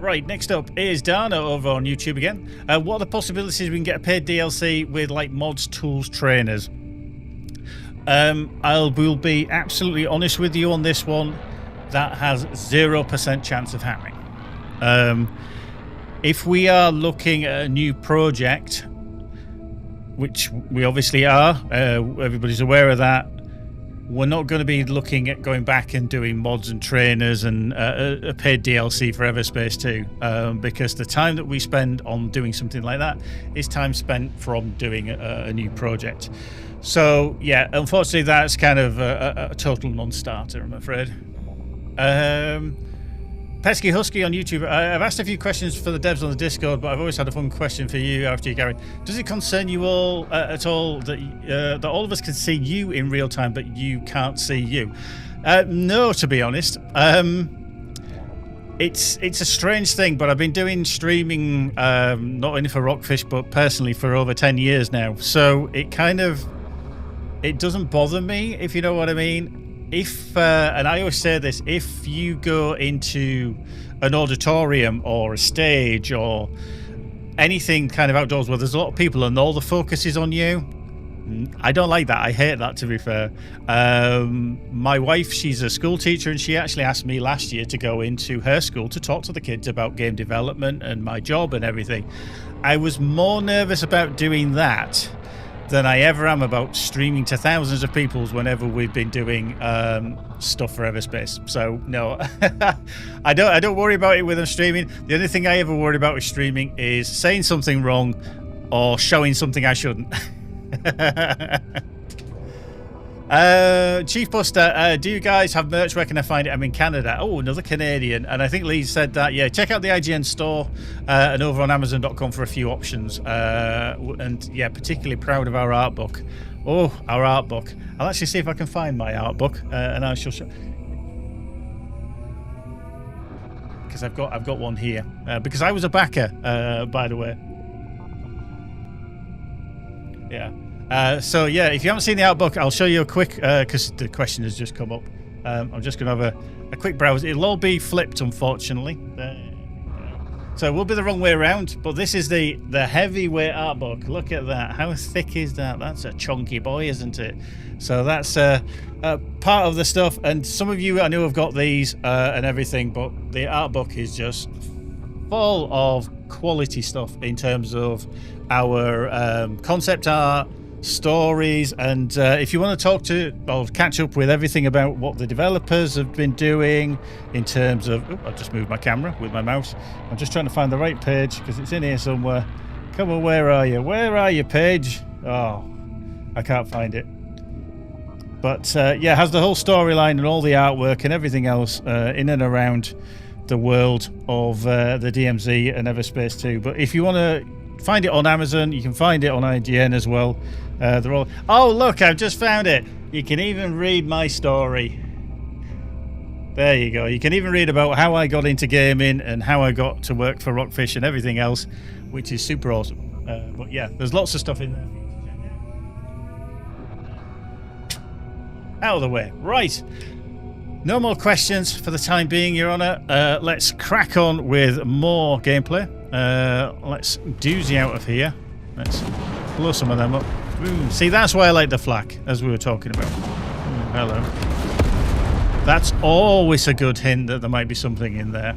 Right, next up is Dana over on YouTube again. What are the possibilities we can get a paid DLC with like mods, tools, trainers? We'll be absolutely honest with you on this one. That has 0% chance of happening. If we are looking at a new project, which we obviously are, everybody's aware of that, we're not going to be looking at going back and doing mods and trainers and a paid DLC for Everspace 2, because the time that we spend on doing something like that is time spent from doing a new project. So yeah, unfortunately that's kind of a total non-starter, I'm afraid. Pesky Husky on YouTube. I've asked a few questions for the devs on the Discord, but I've always had a fun question for you, RFG Gary. Does it concern you all at all that all of us can see you in real time, but you can't see you? No, to be honest. It's a strange thing, but I've been doing streaming, not only for Rockfish, but personally for over 10 years now. So it doesn't bother me, if you know what I mean. If and I always say this, if you go into an auditorium or a stage or anything kind of outdoors where there's a lot of people and all the focus is on you, I don't like that. I hate that, to be fair. My wife, she's a school teacher, and she actually asked me last year to go into her school to talk to the kids about game development and my job and everything. I was more nervous about doing that than I ever am about streaming to thousands of people whenever we've been doing stuff for Everspace. So no, I don't worry about it when I'm streaming. The only thing I ever worry about with streaming is saying something wrong or showing something I shouldn't. Chief Buster, do you guys have merch? Where can I find it? I'm in Canada. Oh, another Canadian. And I think Lee said that. Yeah, check out the IGN store and over on Amazon.com for a few options. And yeah, particularly proud of our Artbook. Oh, our Artbook. I'll actually see if I can find my Artbook, and I shall show. Because I've got one here. Because I was a backer, by the way. Yeah. So yeah, if you haven't seen the Artbook, I'll show you a quick, because the question has just come up. I'm just going to have a quick browse. It'll all be flipped, unfortunately. So it will be the wrong way around, but this is the heavyweight Artbook. Look at that. How thick is that? That's a chunky boy, isn't it? So that's part of the stuff. And some of you I know have got these and everything, but the Artbook is just full of quality stuff in terms of our concept art, stories, and if you want to talk to or catch up with everything about what the developers have been doing in terms of I've just moved my camera with my mouse. I'm just trying to find the right page because it's in here somewhere. Come on, where are you page? Oh, I can't find it. But yeah, it has the whole storyline and all the artwork and everything else in and around the world of the DMZ and Everspace 2. But if you want to find it on Amazon, you can find it on IGN as well. They're all. Oh, look! I've just found it. You can even read my story. There you go. You can even read about how I got into gaming and how I got to work for Rockfish and everything else, which is super awesome. But yeah, there's lots of stuff in there. Out of the way. Right. No more questions for the time being, Your Honor. Let's crack on with more gameplay. Let's doozy out of here. Let's blow some of them up. Ooh, see, that's why I like the flak, as we were talking about. Ooh, hello. That's always a good hint that there might be something in there.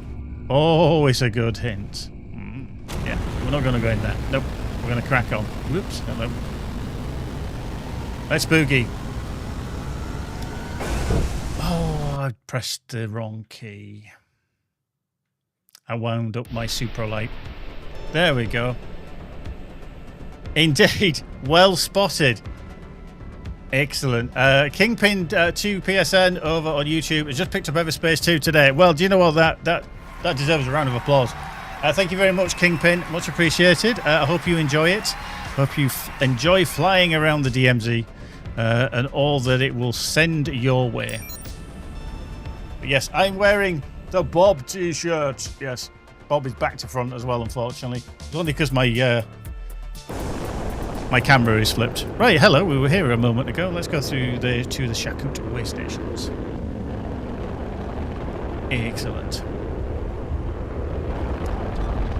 Always a good hint. Yeah, we're not going to go in there. Nope. We're going to crack on. Whoops. Hello. Let's boogie. Oh, I pressed the wrong key. I wound up my super light. There we go. Indeed. Well spotted. Excellent. Kingpin 2 PSN over on YouTube has just picked up Everspace 2 today. Well, do you know what? That deserves a round of applause. Thank you very much, Kingpin. Much appreciated. I hope you enjoy it. Hope you enjoy flying around the DMZ and all that it will send your way. But yes, I'm wearing the Bob t-shirt. Yes, Bob is back to front as well, unfortunately. It's only because my camera is flipped. Right, hello, we were here a moment ago. Let's go through to the Shakut way stations. Excellent.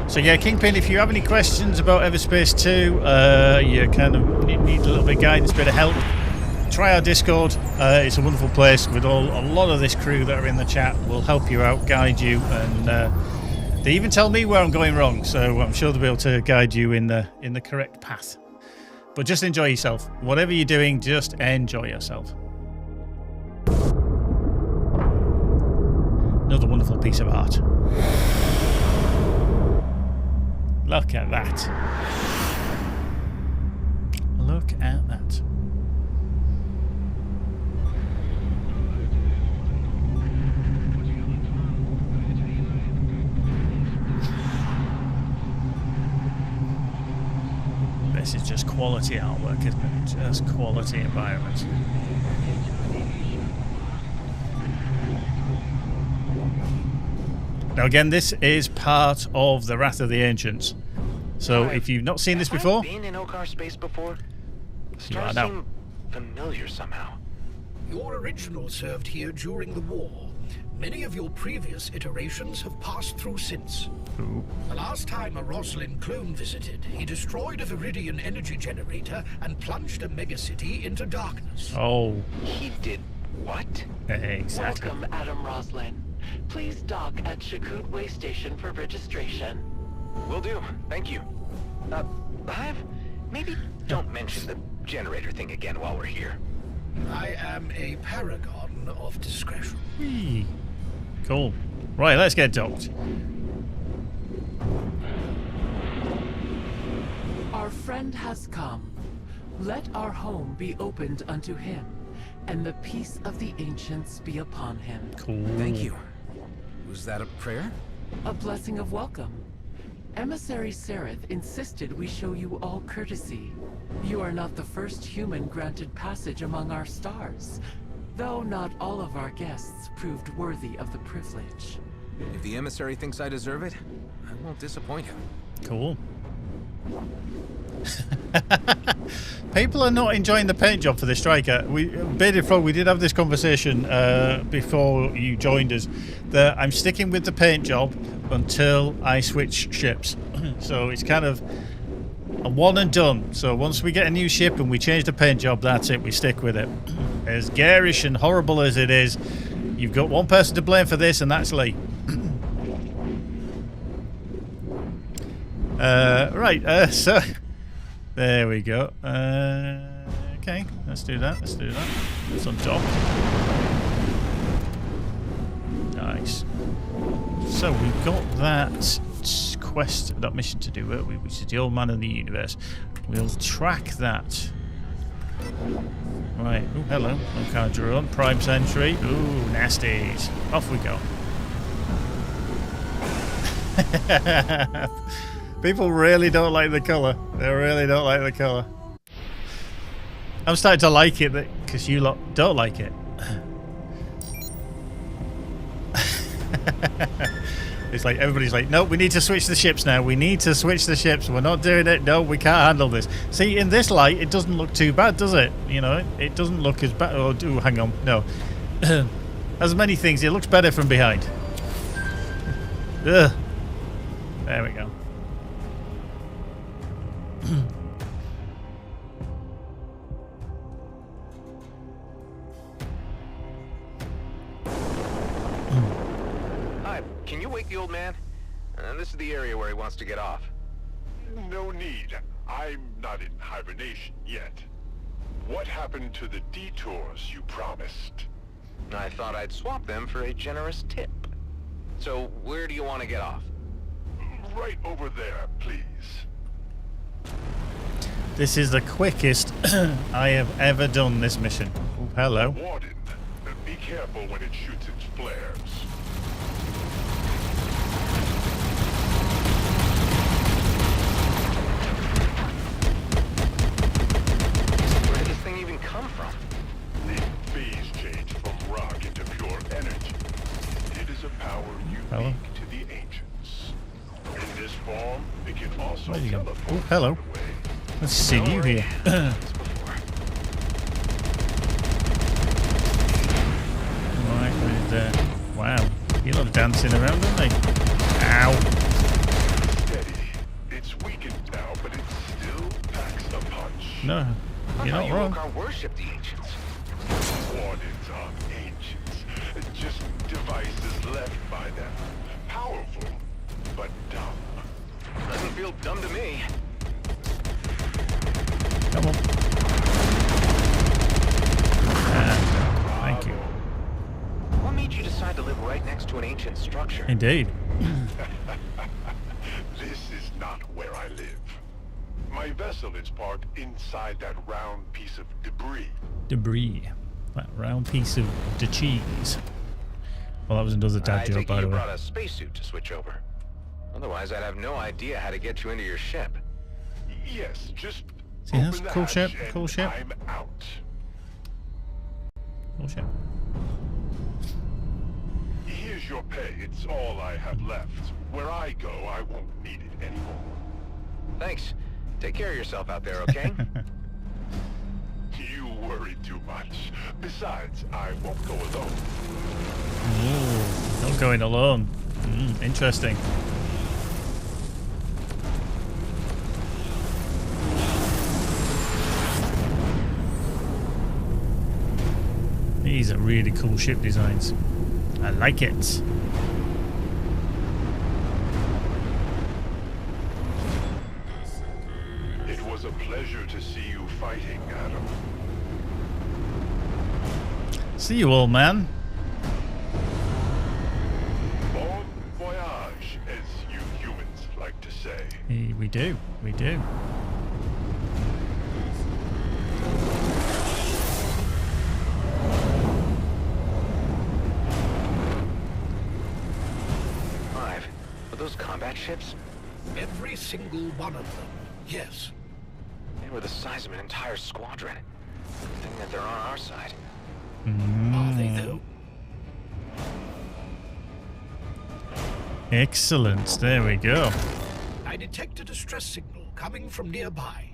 So yeah, Kingpin, if you have any questions about Everspace 2, you kind of need a little bit of guidance, a bit of help, try our Discord. It's a wonderful place with a lot of this crew that are in the chat. Will help you out, guide you, and they even tell me where I'm going wrong. So I'm sure they'll be able to guide you in the correct path. But just enjoy yourself. Whatever you're doing, just enjoy yourself. Another wonderful piece of art. Look at that. Look at that. This is just quality artwork, isn't it? Just quality environment. Now again, this is part of the Wrath of the Ancients. So if you've not seen this before, Have I been in Okar space before? The you are stars now. seem familiar somehow. Your original served here during the war. Many of your previous iterations have passed through since. Ooh. The last time a Roslyn clone visited, he destroyed a Viridian energy generator and plunged a megacity into darkness. Oh, He did what? exactly. Welcome, Adam Roslyn. Please dock at Shakut Way Station for registration. Will do. Thank you. Hive, maybe don't mention the generator thing again while we're here. I am a paragon of discretion. Whee. Cool. Right, let's get docked. Our friend has come. Let our home be opened unto him, and the peace of the ancients be upon him. Cool. Thank you. Was that a prayer? A blessing of welcome. Emissary Sereth insisted we show you all courtesy. You are not the first human granted passage among our stars, though not all of our guests proved worthy of the privilege. If the emissary thinks I deserve it, I won't disappoint him. Cool. People are not enjoying the paint job for the Striker. We did have this conversation before you joined us that I'm sticking with the paint job until I switch ships. So it's kind of a one and done. So once we get a new ship and we change the paint job, that's it. We stick with it. As garish and horrible as it is, you've got one person to blame for this, and that's Lee. Right, so there we go. Okay, let's do that. It's on top. Nice. So we've got that quest, that mission to do, which is the Old Man in the Universe. We'll track that. Right. Oh, hello. No card drone. Prime Sentry. Ooh, nasties. Off we go. People really don't like the colour. They really don't like the colour. I'm starting to like it because you lot don't like it. It's like everybody's like, no, we need to switch the ships now. We need to switch the ships. We're not doing it. No, we can't handle this. See, in this light, it doesn't look too bad, does it? You know, it doesn't look as bad. Oh, hang on. No. As many things, it looks better from behind. Ugh. There we go. Hi, can you wake the old man? This is the area where he wants to get off. No need. I'm not in hibernation yet. What happened to the detours you promised? I thought I'd swap them for a generous tip. So, where do you want to get off? Right over there, please. This is the quickest I have ever done this mission. Oh, hello. Warden, be careful when it shoots its flares. Where did this thing even come from? It phase changed from rock into pure energy. It is a power unique to the ancients. In this form, it can also Where you go? teleport. Oh, hello. Let's see you here. Right, with wow, you lot of dancing around, don't they? Ow. Steady. It's weakened now, but it still packs a punch. No, you're not wrong. I worship the ancients. Wardens are ancients. Just devices left by them. Powerful, but dumb. Doesn't feel dumb to me. Come on. Thank you. What made you decide to live right next to an ancient structure? Indeed. This is not where I live. My vessel is parked inside that round piece of debris. Debris. That round piece of the cheese. Well, that was another dad joke, by the you way. brought a spacesuit to switch over. Otherwise, I'd have no idea how to get you into your ship. Yes, just See, that's open the cool ship, hatch and cool ship. I'm out. Cool ship. Here's your pay. It's all I have left. Where I go, I won't need it anymore. Thanks. Take care of yourself out there, okay? You worry too much. Besides, I won't go alone. Ooh, not going alone. Interesting. These are really cool ship designs. I like it. It was a pleasure to see you fighting, Adam. See you, old man. Bon voyage, as you humans like to say. We do. We do. Were those combat ships? Every single one of them, yes. They were the size of an entire squadron. Good thing that they're on our side. Are they, though? Excellent. There we go. I detect a distress signal coming from nearby.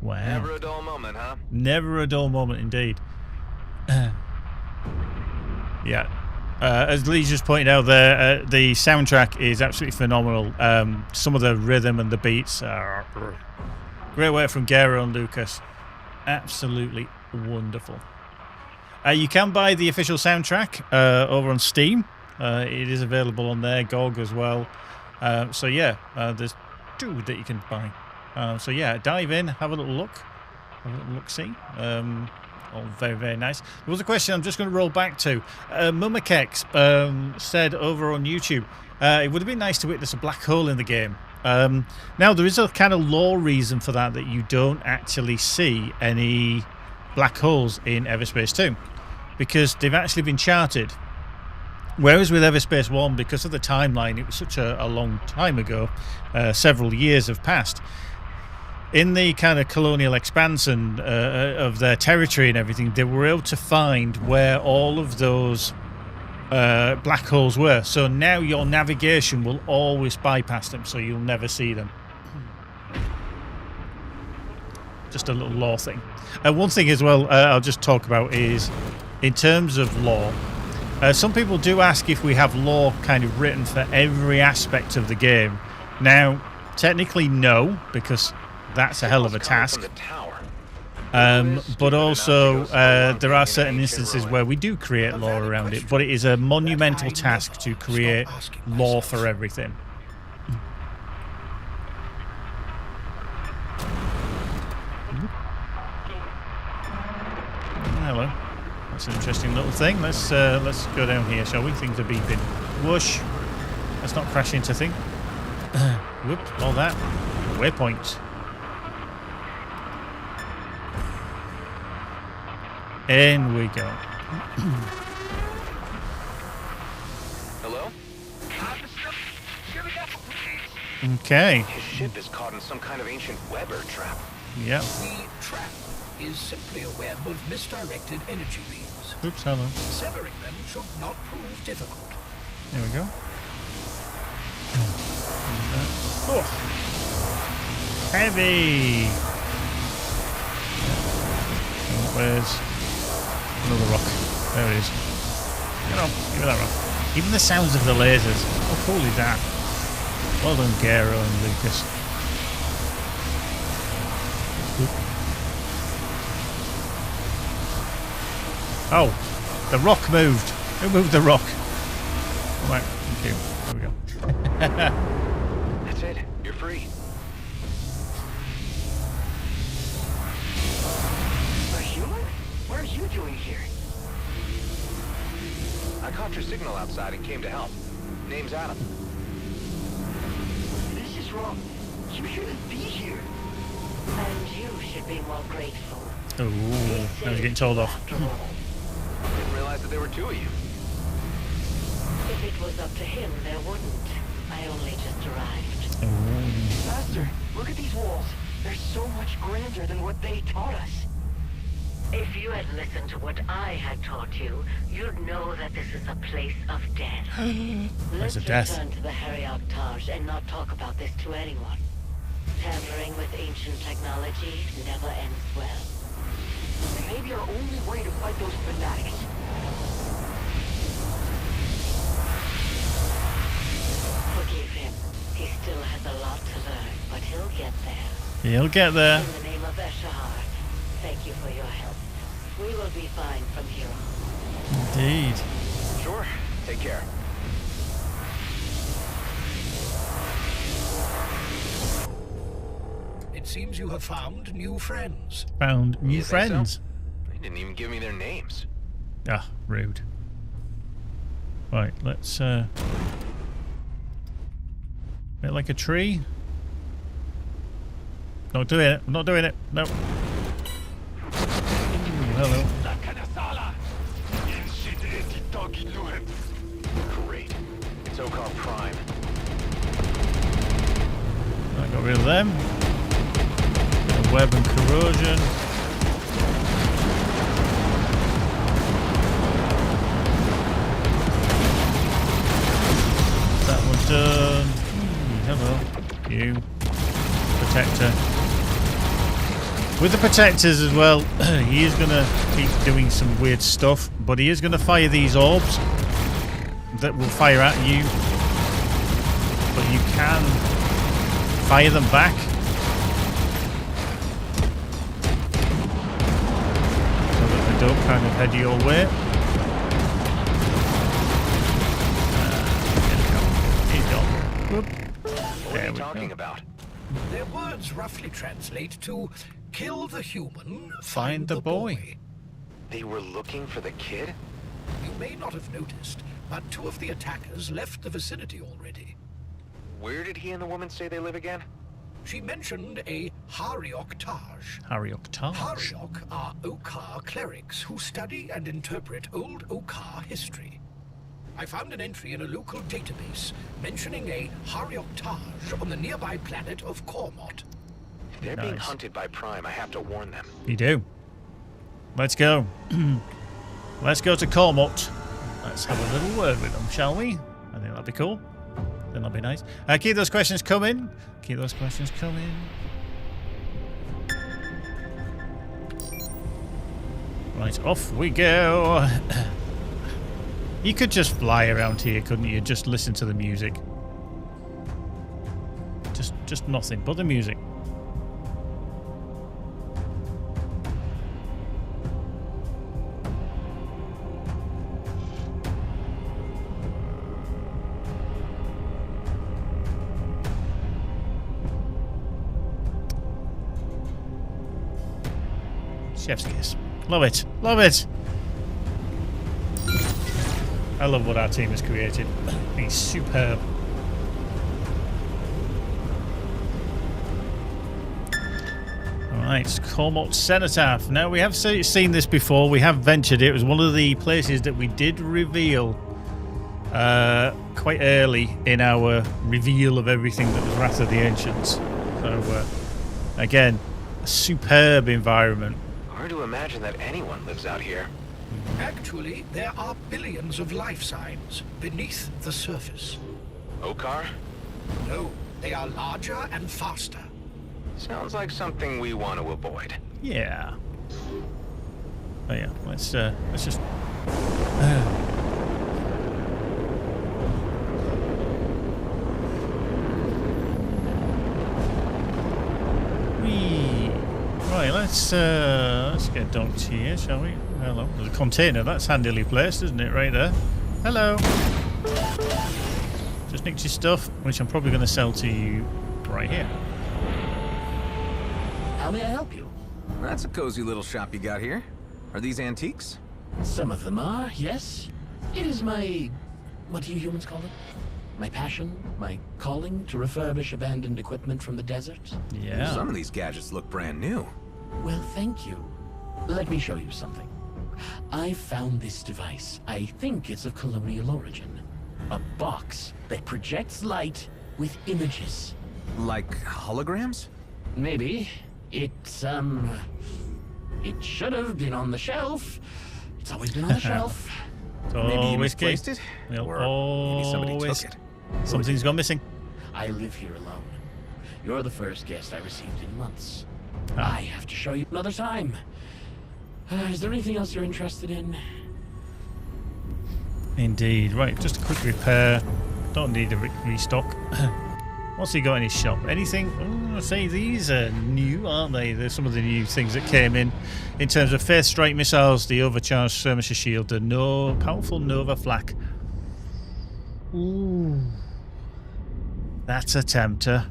Wow. Never a dull moment, huh? Never a dull moment, indeed. Yeah. As Lee just pointed out there, the soundtrack is absolutely phenomenal. Some of the rhythm and the beats are great work from Gero and Lucas. Absolutely wonderful. You can buy the official soundtrack over on Steam. It is available on there, GOG as well. So yeah, there's two that you can buy. So yeah, dive in, have a little look. Have a little look-see. All very, very nice. There was a question I'm just going to roll back to. Mumakex said over on YouTube, it would have been nice to witness a black hole in the game. Now, there is a kind of lore reason for that you don't actually see any black holes in Everspace 2, because they've actually been charted. Whereas with Everspace 1, because of the timeline, it was such a long time ago, several years have passed. In the kind of colonial expansion of their territory and everything, they were able to find where all of those black holes were. So now your navigation will always bypass them, so you'll never see them. Just a little lore thing. One thing as well I'll just talk about is, in terms of lore, some people do ask if we have lore kind of written for every aspect of the game. Now, technically no, because that's a hell of a task. But also there are certain instances where we do create lore around it, but it is a monumental task to create lore for everything. That's an interesting little thing. Let's go down here, shall we? Things are beeping. Whoosh. Let's not crash into thing. Whoop, all that. Waypoint. In we go. Hello? Okay. His ship is caught in some kind of ancient web or trap. Yep. The trap is simply a web of misdirected energy beams. Oops, hello. Severing them should not prove difficult. There we go. Oh. Heavy. Where's another rock? There it is. Come on, give me that rock. Even the sounds of the lasers. How cool is that? Well done, Gero and Lucas. Oh, the rock moved. Who moved the rock? All right, thank you. There we go. That's it. You're free. A human? What are you doing here? I caught your signal outside and came to help. Name's Adam. This is wrong. You shouldn't be here. And you should be more grateful. Oh, I was getting told off. Didn't realize that there were two of you. If it was up to him, there wouldn't. I only just arrived. Master, look at these walls. They're so much grander than what they taught us. If you had listened to what I had taught you, you'd know that this is a place of death. Let's a death. return to the Harry-Octage and not talk about this to anyone. Tampering with ancient technology never ends well. It may be our only way to fight those fanatics. Forgive him. He still has a lot to learn, but he'll get there. He'll get there. In the name of Eshahar, thank you for your help. We will be fine from here on. Indeed. Sure. Take care. It seems you have found new friends. Found new You think friends. so? They didn't even give me their names. Ah, rude. Right, let's bit like a tree. Not doing it. I'm not doing it. No. Hello. Great. It's Okar Prime. I got rid of them. Bit of web and corrosion. That one's done. Hello. You. Protector. With the protectors as well, he is going to keep doing some weird stuff, but he is going to fire these orbs that will fire at you, but you can fire them back. So that they don't kind of head your way. He's gone. Whoop. What are you talking about? Their words roughly translate to kill the human, Find the boy. They were looking for the kid? You may not have noticed, but two of the attackers left the vicinity already. Where did he and the woman say they live again? She mentioned a Harry-Octage. Harry-Octage. Harry-Oc are Okar clerics who study and interpret old Okar history. I found an entry in a local database mentioning a Harry-Octage on the nearby planet of Cormot. If they're being hunted by Prime, I have to warn them. You do. Let's go. Let's go to Cormot. Let's have a little word with them, shall we? I think that'd be cool. Then that'll be nice. Keep those questions coming. Keep those questions coming. Right, off we go. You could just fly around here, couldn't you? Just listen to the music. Just nothing but the music. Chef's kiss. Love it. Love it. I love what our team has created. It's superb. Alright, it's Cormort Cenotaph. Now, we have seen this before. We have ventured it. It was one of the places that we did reveal quite early in our reveal of everything that was Wrath of the Ancients. So, again, a superb environment. Hard to imagine that anyone lives out here. Actually, there are billions of life signs beneath the surface. Okar? No, they are larger and faster. Sounds like something we want to avoid. Yeah. Oh yeah, let's just... Right, let's get docked here, shall we? Hello. There's a container. That's handily placed, isn't it? Right there. Hello. Just nicked your stuff, which I'm probably going to sell to you right here. How may I help you? That's a cozy little shop you got here. Are these antiques? Some of them are, yes. It is my... what do you humans call it? My passion, my calling to refurbish abandoned equipment from the desert. Yeah. Some of these gadgets look brand new. Well, thank you. Let me show you something. I found this device. I think it's of colonial origin. A box that projects light with images. Like holograms? Maybe. It should have been on the shelf. It's always been on the shelf. Maybe you misplaced it? Or maybe somebody took it. Something's gone missing. I live here alone. You're the first guest I received in months. I have to show you another time. Is there anything else you're interested in? Indeed. Right, just a quick repair. Don't need a restock. What's he got in his shop? Anything? Oh, I say these are new, aren't they? There's some of the new things that came in terms of Faith Strike missiles, the overcharged skirmisher shield, the powerful Nova flak. Ooh, that's a tempter.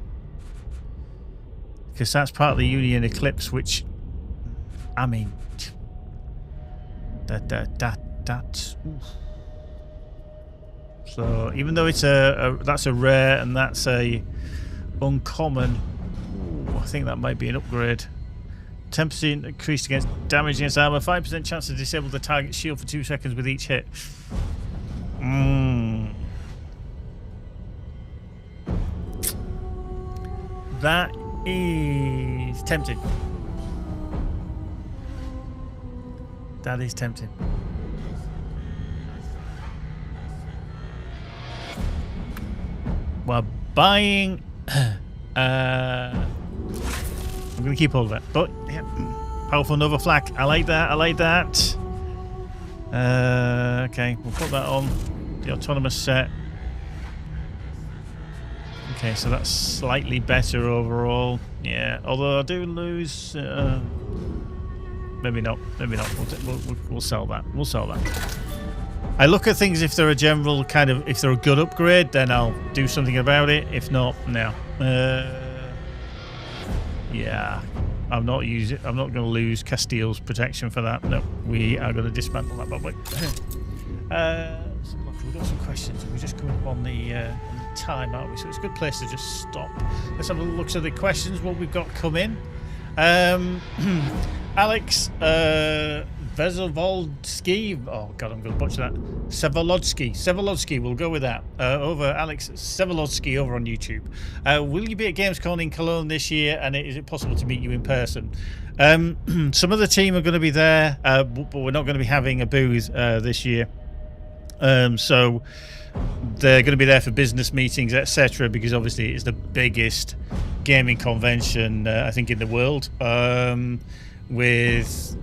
Because that's part of the Union Eclipse, which, I mean, that. Ooh. So even though it's that's a rare and that's a uncommon, ooh, I think that might be an upgrade. 10% increased against damage against armor, 5% chance to disable the target shield for 2 seconds with each hit. That is tempting. That is tempting. We're buying. I'm going to keep hold of it. But yeah, powerful Nova flak. I like that. I like that. Okay, we'll put that on the autonomous set. Okay, so that's slightly better overall. Yeah, although I do lose. Maybe not. Maybe not. We'll sell that. We'll sell that. I look at things if they're a general kind of, if they're a good upgrade, then I'll do something about it. If not, no. Yeah, I'm not going to lose Castile's protection for that. No, we are going to dismantle that. But wait. So look, we've got some questions. We're just coming up on the time, aren't we? So it's a good place to just stop. Let's have a look at the questions. What we've got come in. Alex Vezovoldsky. Oh god, I'm going to butcher that. Sevolodsky. We'll go with that. Over Alex Sevolodsky over on YouTube. Will you be at Gamescom in Cologne this year? And is it possible to meet you in person? Some of the team are going to be there, but we're not going to be having a booth this year. So they're going to be there for business meetings, etc. Because obviously it's the biggest gaming convention I think in the world, with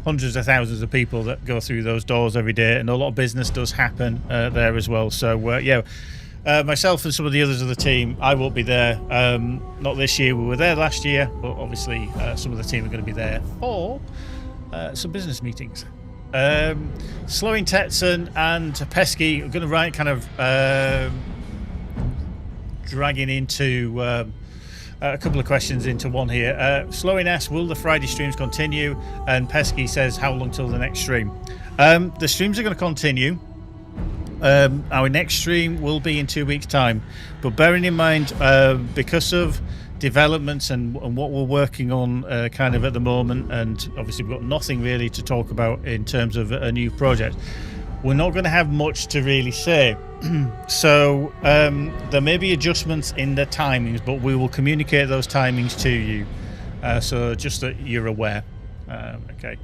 hundreds of thousands of people that go through those doors every day, and a lot of business does happen there as well. So yeah, myself and some of the others of the team, I won't be there. Not this year. We were there last year, but obviously some of the team are going to be there for some business meetings. Slowing Tetson and Pesky are going to write kind of dragging into a couple of questions into one here. Slowing asks, will the Friday streams continue? And Pesky says, how long till the next stream? The streams are going to continue. Our next stream will be in 2 weeks' time, but bearing in mind, because of developments and what we're working on kind of at the moment, and obviously we've got nothing really to talk about in terms of a new project, we're not going to have much to really say. So there may be adjustments in the timings, but we will communicate those timings to you, so just that you're aware. Okay.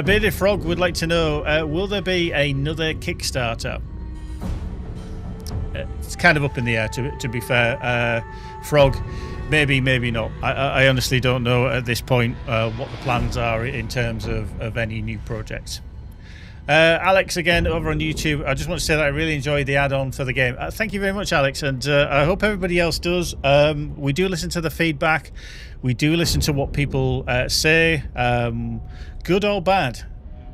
Bearded Frog would like to know, will there be another Kickstarter? It's kind of up in the air, to be fair. Frog, maybe, maybe not. I honestly don't know at this point what the plans are in terms of any new projects. Alex, again, over on YouTube, I just want to say that I really enjoyed the add-on for the game. Thank you very much, Alex, and I hope everybody else does. We do listen to the feedback. We do listen to what people say, good or bad,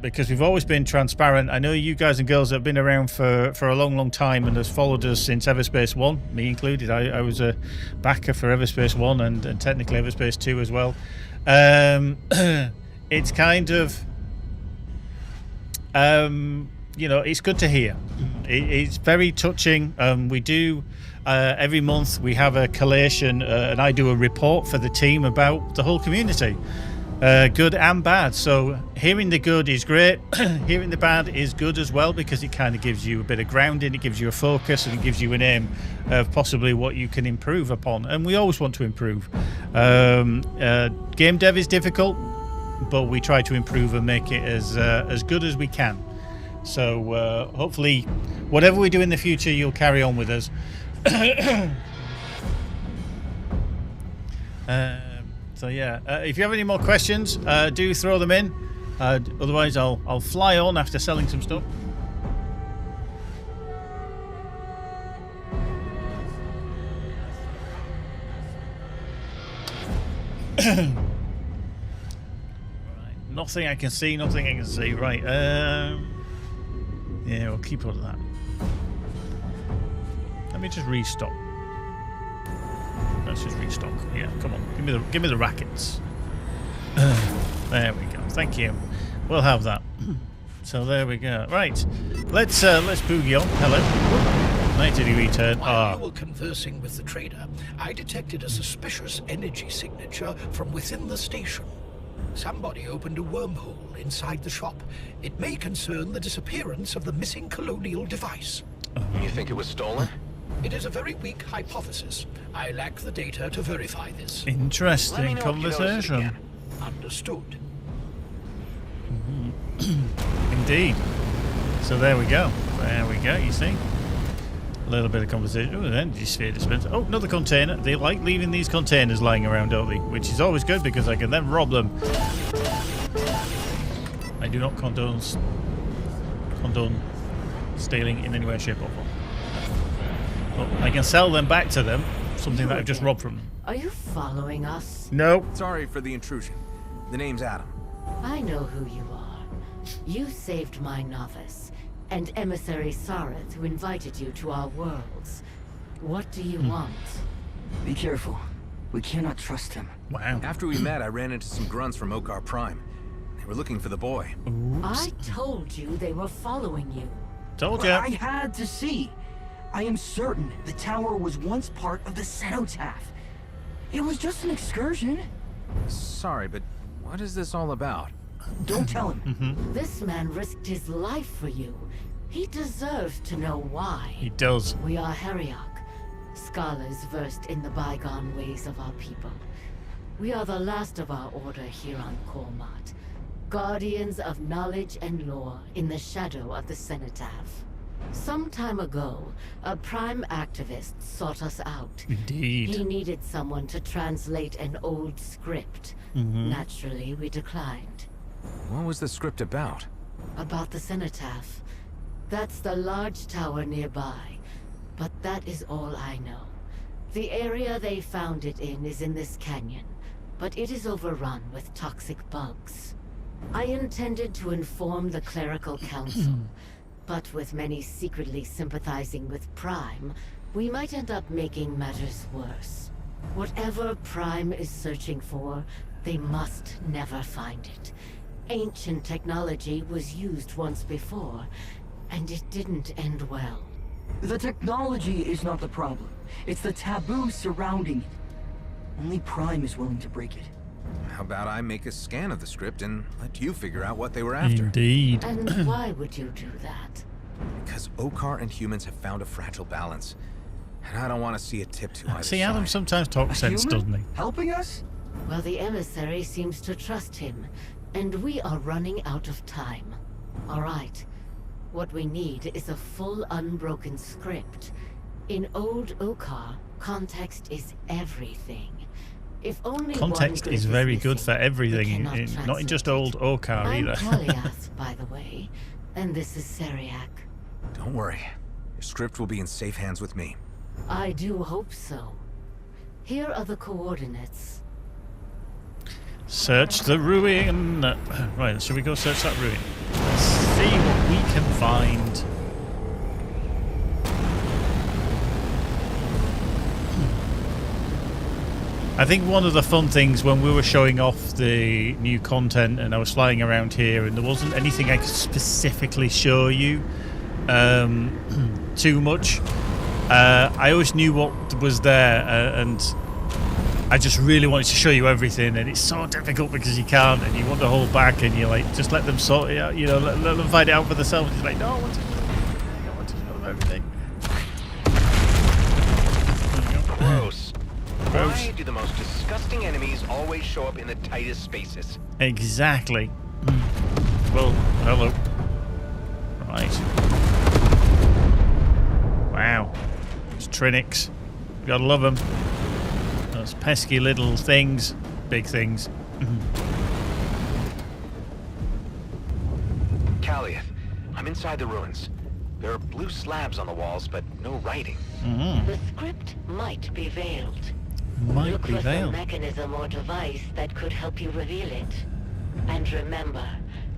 because we've always been transparent. I know you guys and girls have been around for a long, long time and has followed us since Everspace 1, me included. I was a backer for Everspace 1 and technically Everspace 2 as well. It's kind of... you know, it's good to hear. It's very touching. We do every month we have a collation and I do a report for the team about the whole community, good and bad. So hearing the good is great. Hearing the bad is good as well, because it kind of gives you a bit of grounding, it gives you a focus, and it gives you an aim of possibly what you can improve upon, and we always want to improve. Game dev is difficult, but we try to improve and make it as good as we can. So hopefully whatever we do in the future, you'll carry on with us. So yeah, if you have any more questions, do throw them in. Otherwise I'll fly on after selling some stuff. Nothing I can see, nothing I can see. Right, yeah, we'll keep all of that. Let me just restock. Let's just restock. Yeah, come on, give me the rackets. There we go. Thank you. We'll have that. So there we go. Right, let's boogie on. Hello. 90-degree turn. While you were conversing with the trader, I detected a suspicious energy signature from within the station. Somebody opened a wormhole inside the shop. It may concern the disappearance of the missing colonial device. You think it was stolen? It is a very weak hypothesis. I lack the data to verify this. Interesting conversation. Understood. Indeed. So there we go. There we go, you see. A little bit of conversation. Oh, an energy sphere dispenser. Oh, another container. They like leaving these containers lying around, don't they? Which is always good because I can then rob them. I do not condone stealing in any way, shape or form. But I can sell them back to them, something that I've just robbed from them. Are you following us? No. Sorry for the intrusion. The name's Adam. I know who you are. You saved my novice, and emissary Sareth, who invited you to our worlds. What do you want? Be careful. We cannot trust him. Wow. After we met, I ran into some grunts from Okar Prime. They were looking for the boy. Oops. I told you they were following you. Told you. I had to see. I am certain the tower was once part of the cenotaph. It was just an excursion. Sorry, but what is this all about? Don't tell him. This man risked his life for you. He deserves to know why. He does. We are Heriok, scholars versed in the bygone ways of our people. We are the last of our order here on Kormat, guardians of knowledge and lore in the shadow of the cenotaph. Some time ago, a Prime activist sought us out. Indeed. He needed someone to translate an old script. Naturally, we declined. What was the script about? About the cenotaph. That's the large tower nearby, but that is all I know. The area they found it in is in this canyon, but it is overrun with toxic bugs. I intended to inform the clerical council, but with many secretly sympathizing with Prime, we might end up making matters worse. Whatever Prime is searching for, they must never find it. Ancient technology was used once before, and it didn't end well. The technology is not the problem. It's the taboo surrounding it. Only Prime is willing to break it. How about I make a scan of the script and let you figure out what they were after? Indeed. And why would you do that? Because Okar and humans have found a fragile balance. And I don't want to see it tip to either See, side. Adam sometimes talks sense, doesn't he? Helping us? Well, the emissary seems to trust him, and we are running out of time. All right. What we need is a full unbroken script. In old Okar, context is everything. If only Context is very good for everything, not in just old Okar I'm either. Kaliath, by the way, and this is Seriak. Don't worry. Your script will be in safe hands with me. I do hope so. Here are the coordinates. Search the ruin. Right, shall we go search that ruin? Let's see what we can find. I think one of the fun things when we were showing off the new content and I was flying around here and there wasn't anything I could specifically show you too much, I always knew what was there and I just really wanted to show you everything, and it's so difficult because you can't and you want to hold back and you're like, just let them sort it out, you know, let them find it out for themselves. It's like, no, I want to know everything. Gross. Why do the most disgusting enemies always show up in the tightest spaces? Exactly. Well, hello. Right. Wow. It's Trinix. Gotta love them. Those pesky little things. Big things. Kaliath, I'm inside the ruins. There are blue slabs on the walls, but no writing. The script might be veiled. Might Look be for veiled. some mechanism or device that could help you reveal it. And remember,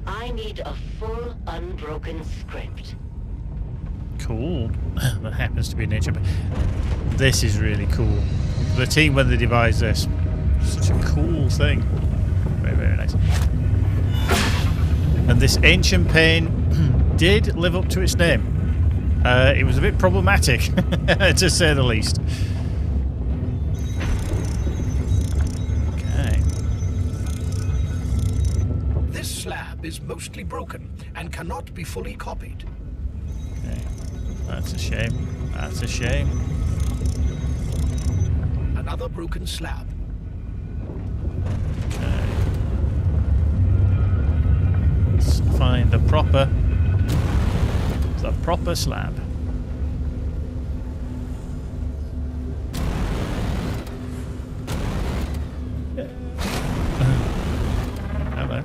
I need a full, unbroken script. Cool. That happens to be nature, but this is really cool. The team, when they devised this, such a cool thing. Very, very nice. And this ancient pain did live up to its name. It was a bit problematic, to say the least. Okay. This slab is mostly broken and cannot be fully copied. Okay. That's a shame. That's a shame. Another broken slab. Okay. Let's find the proper slab. Hello.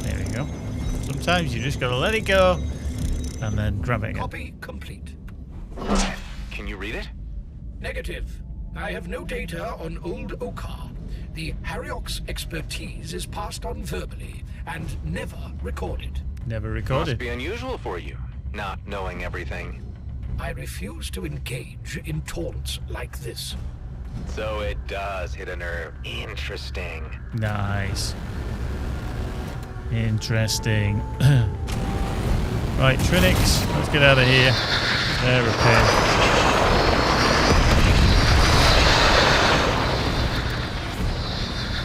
There we go. Sometimes you just gotta let it go and then grab it again. Copy complete. Can you read it? Negative. I have no data on old Okar. The Harryok's expertise is passed on verbally and never recorded. Never recorded. Must be unusual for you, not knowing everything. I refuse to engage in taunts like this. So it does hit a nerve. Interesting. Nice. Interesting. Right, Trinix, let's get out of here. They're a pain.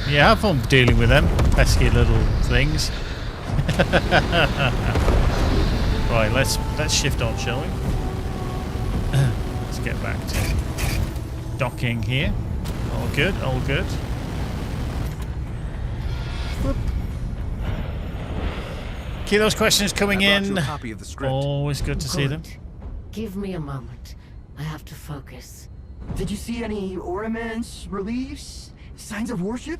Yeah, have fun dealing with them pesky little things. Right, let's shift on, shall we? Let's get back to docking here. All good, all good. Whoop. Keep those questions coming in. A copy of the script. Always good to see them. Give me a moment. I have to focus. Did you see any ornaments, reliefs, signs of worship?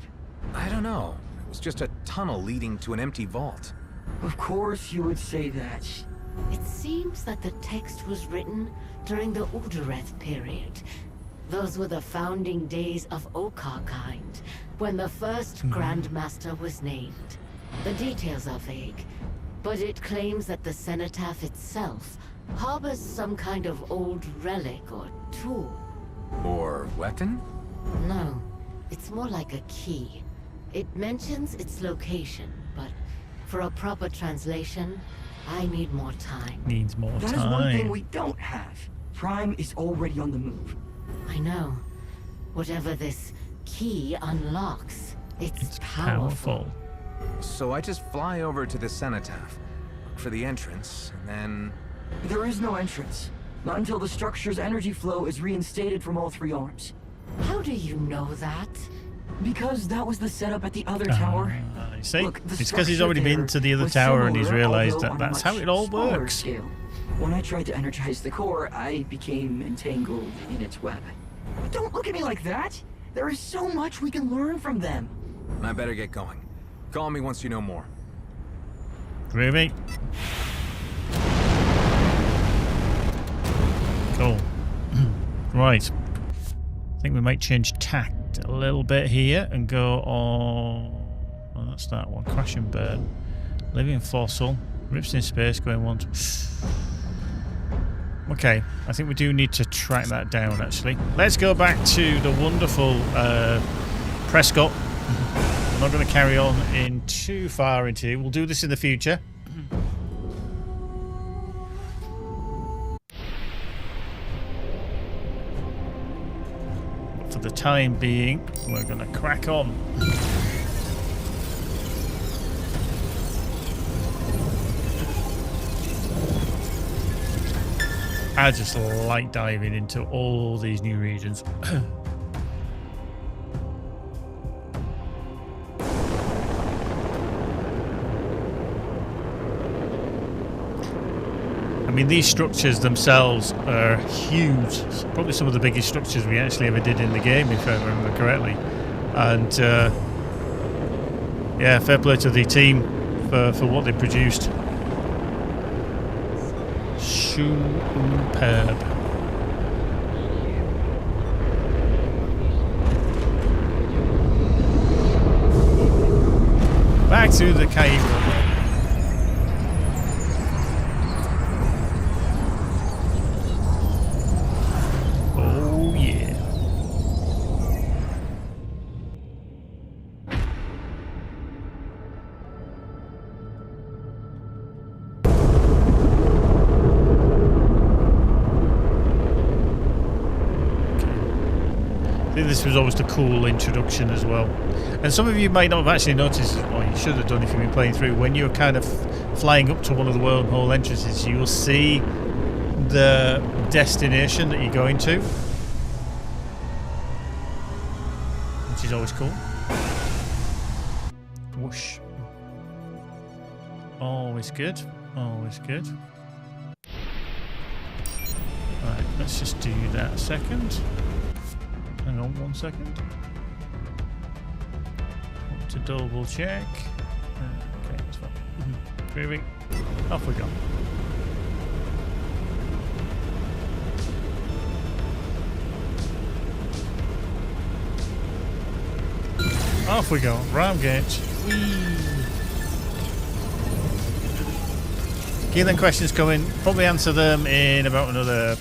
I don't know. It was just a tunnel leading to an empty vault. Of course you would say that. It seems that the text was written during the Udureth period. Those were the founding days of Okar kind, when the first Grandmaster was named. The details are vague, but it claims that the cenotaph itself harbors some kind of old relic or tool. Or weapon? No, it's more like a key. It mentions its location, but for a proper translation, I need more time. Needs more That time. is one thing we don't have. Prime is already on the move. I know. Whatever this key unlocks, it's powerful. So I just fly over to the cenotaph, look for the entrance, and then... There is no entrance. Not until the structure's energy flow is reinstated from all 3 arms. How do you know that? Because that was the setup at the other tower. You see? Look, it's because he's already been to the other tower and he's realized that that's how it all works. Scale. When I tried to energize the core, I became entangled in its web. But don't look at me like that! There is so much we can learn from them. I better get going. Call me once you know more. Groovy. Cool. Right. I think we might change tact a little bit here and go on... Oh, that's that one. Crash and burn. Living fossil. Rips in space going on. Okay. I think we do need to track that down, actually. Let's go back to the wonderful Prescott. I'm not going to carry on in too far into it. We'll do this in the future. But for the time being, we're going to crack on. I just like diving into all these new regions. I mean, these structures themselves are huge. It's probably some of the biggest structures we actually ever did in the game, if I remember correctly. And yeah, fair play to the team for what they produced. Superb. Back to the cave. Oh yeah. I think this was always the cool introduction as well. And some of you might not have actually noticed, or you should have done if you've been playing through, when you're kind of flying up to one of the wormhole entrances, you will see the destination that you're going to, which is always cool. Whoosh. Always good. Always good. Right, let's just do that a second. Hang on 1 second. Want to double check. Okay, that's fine. Groovy. Off we go. Off we go. Ram gate. Keelan questions coming. Probably answer them in about another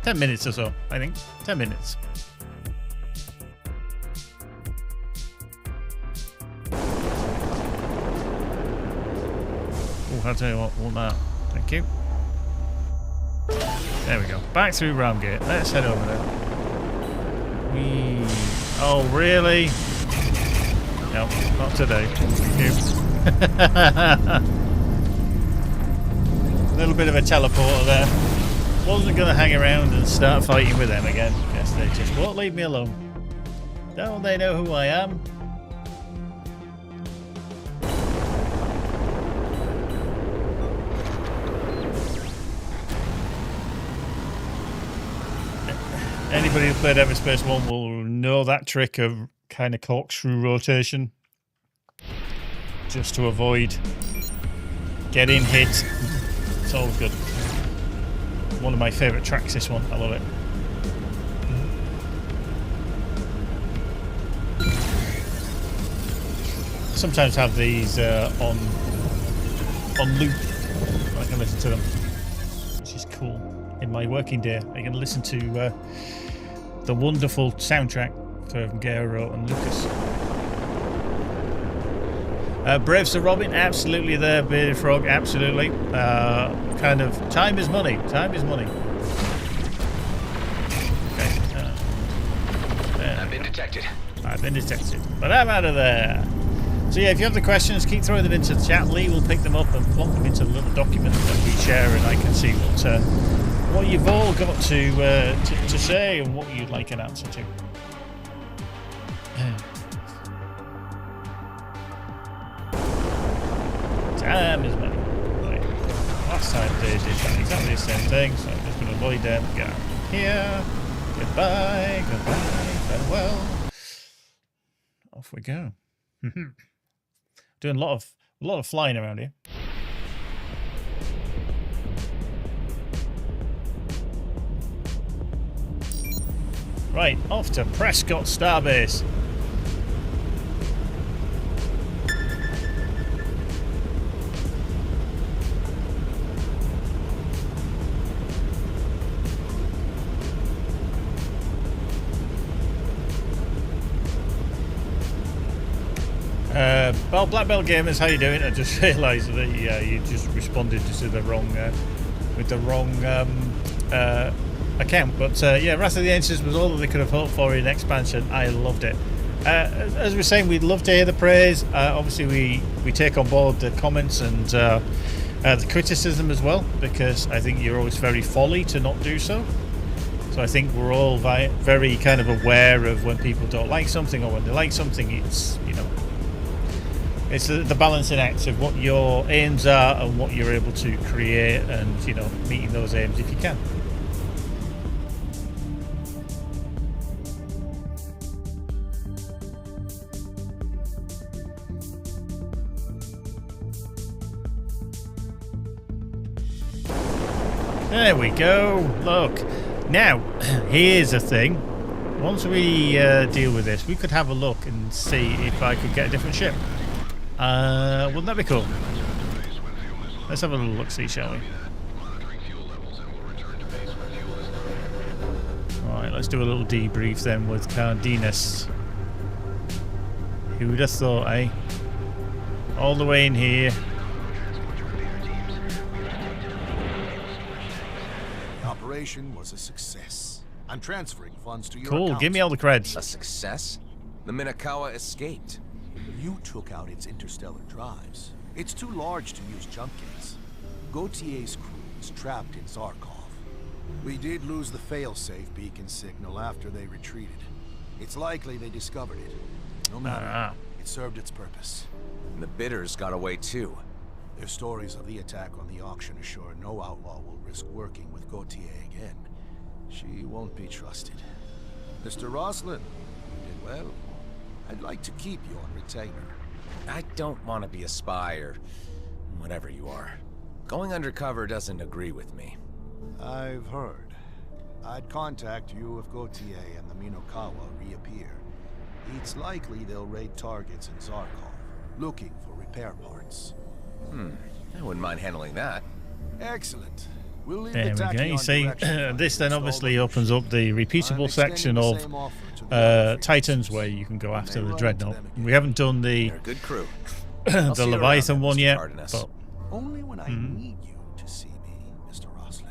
10 minutes or so, I think. 10 minutes. I'll tell you what, want that. Thank you. There we go. Back through Ramgate. Let's head over there. Whee. Oh, really? No, not today. A little bit of a teleporter there. Wasn't going to hang around and start fighting with them again. Guess they just won't leave me alone. Don't they know who I am? Anybody who played Everspace 1 will know that trick of kind of corkscrew rotation, just to avoid getting hit. It's always good. One of my favourite tracks, this one. I love it. Sometimes have these on loop. I can listen to them, which is cool. In my working day, I can listen to the wonderful soundtrack for Gero and Lucas. Brave Sir Robin, absolutely there. Bearded Frog, absolutely. Kind of, time is money. Time is money. Okay. I've been detected. I've been detected. But I'm out of there. So yeah, if you have the questions, keep throwing them into the chat. Lee will pick them up and plop them into a little document that we share, and I can see what you've all got to say and what you'd like an answer to. Time is money. Right. Last time they did exactly the same thing, so I'm just going to avoid them. Get out here. Goodbye. Goodbye. Farewell. Off we go. Doing a lot of flying around here. Right, off to Prescott Starbase. Well, Black Belt Gamers, how you doing? I just realised that you just responded to the wrong with the wrong account. But yeah, Wrath of the Ancients was all that they could have hoped for in expansion. I loved it. As we're saying, we'd love to hear the praise. Obviously, we take on board the comments and the criticism as well, because I think you're always very folly to not do so. So I think we're all very kind of aware of when people don't like something or when they like something. It's, you know, it's the balancing act of what your aims are and what you're able to create, and, you know, meeting those aims if you can. There we go. Look. Now, here's the thing. Once we deal with this, we could have a look and see if I could get a different ship. Wouldn't that be cool? Let's have a little look-see, shall we? Alright, let's do a little debrief then with Cardenas. Who would have thought, eh? All the way in here. The operation was a success. I'm transferring funds to your Cool, account. give me all the creds. A success? The Minakawa escaped. You took out its interstellar drives. It's too large to use jump kits. Gautier's crew is trapped in Zarkov. We did lose the failsafe beacon signal after they retreated. It's likely they discovered it. No matter, it served its purpose. And the bidders got away too. Their stories of the attack on the auction assure no outlaw will risk working with Gautier again. She won't be trusted. Mr. Roslin, you did well. I'd like to keep you on retainer. I don't want to be a spy or whatever you are. Going undercover doesn't agree with me. I've heard. I'd contact you if Gautier and the Minakawa reappear. It's likely they'll raid targets in Zarkov, looking for repair parts. I wouldn't mind handling that. Excellent. We'll leave There the we go. You see, direction this then obviously opens up the repeatable section of Titans, where you can go after the Dreadnought. We haven't done the good crew. the Leviathan one yet, but only when I need you to see me, Mr. Roslin.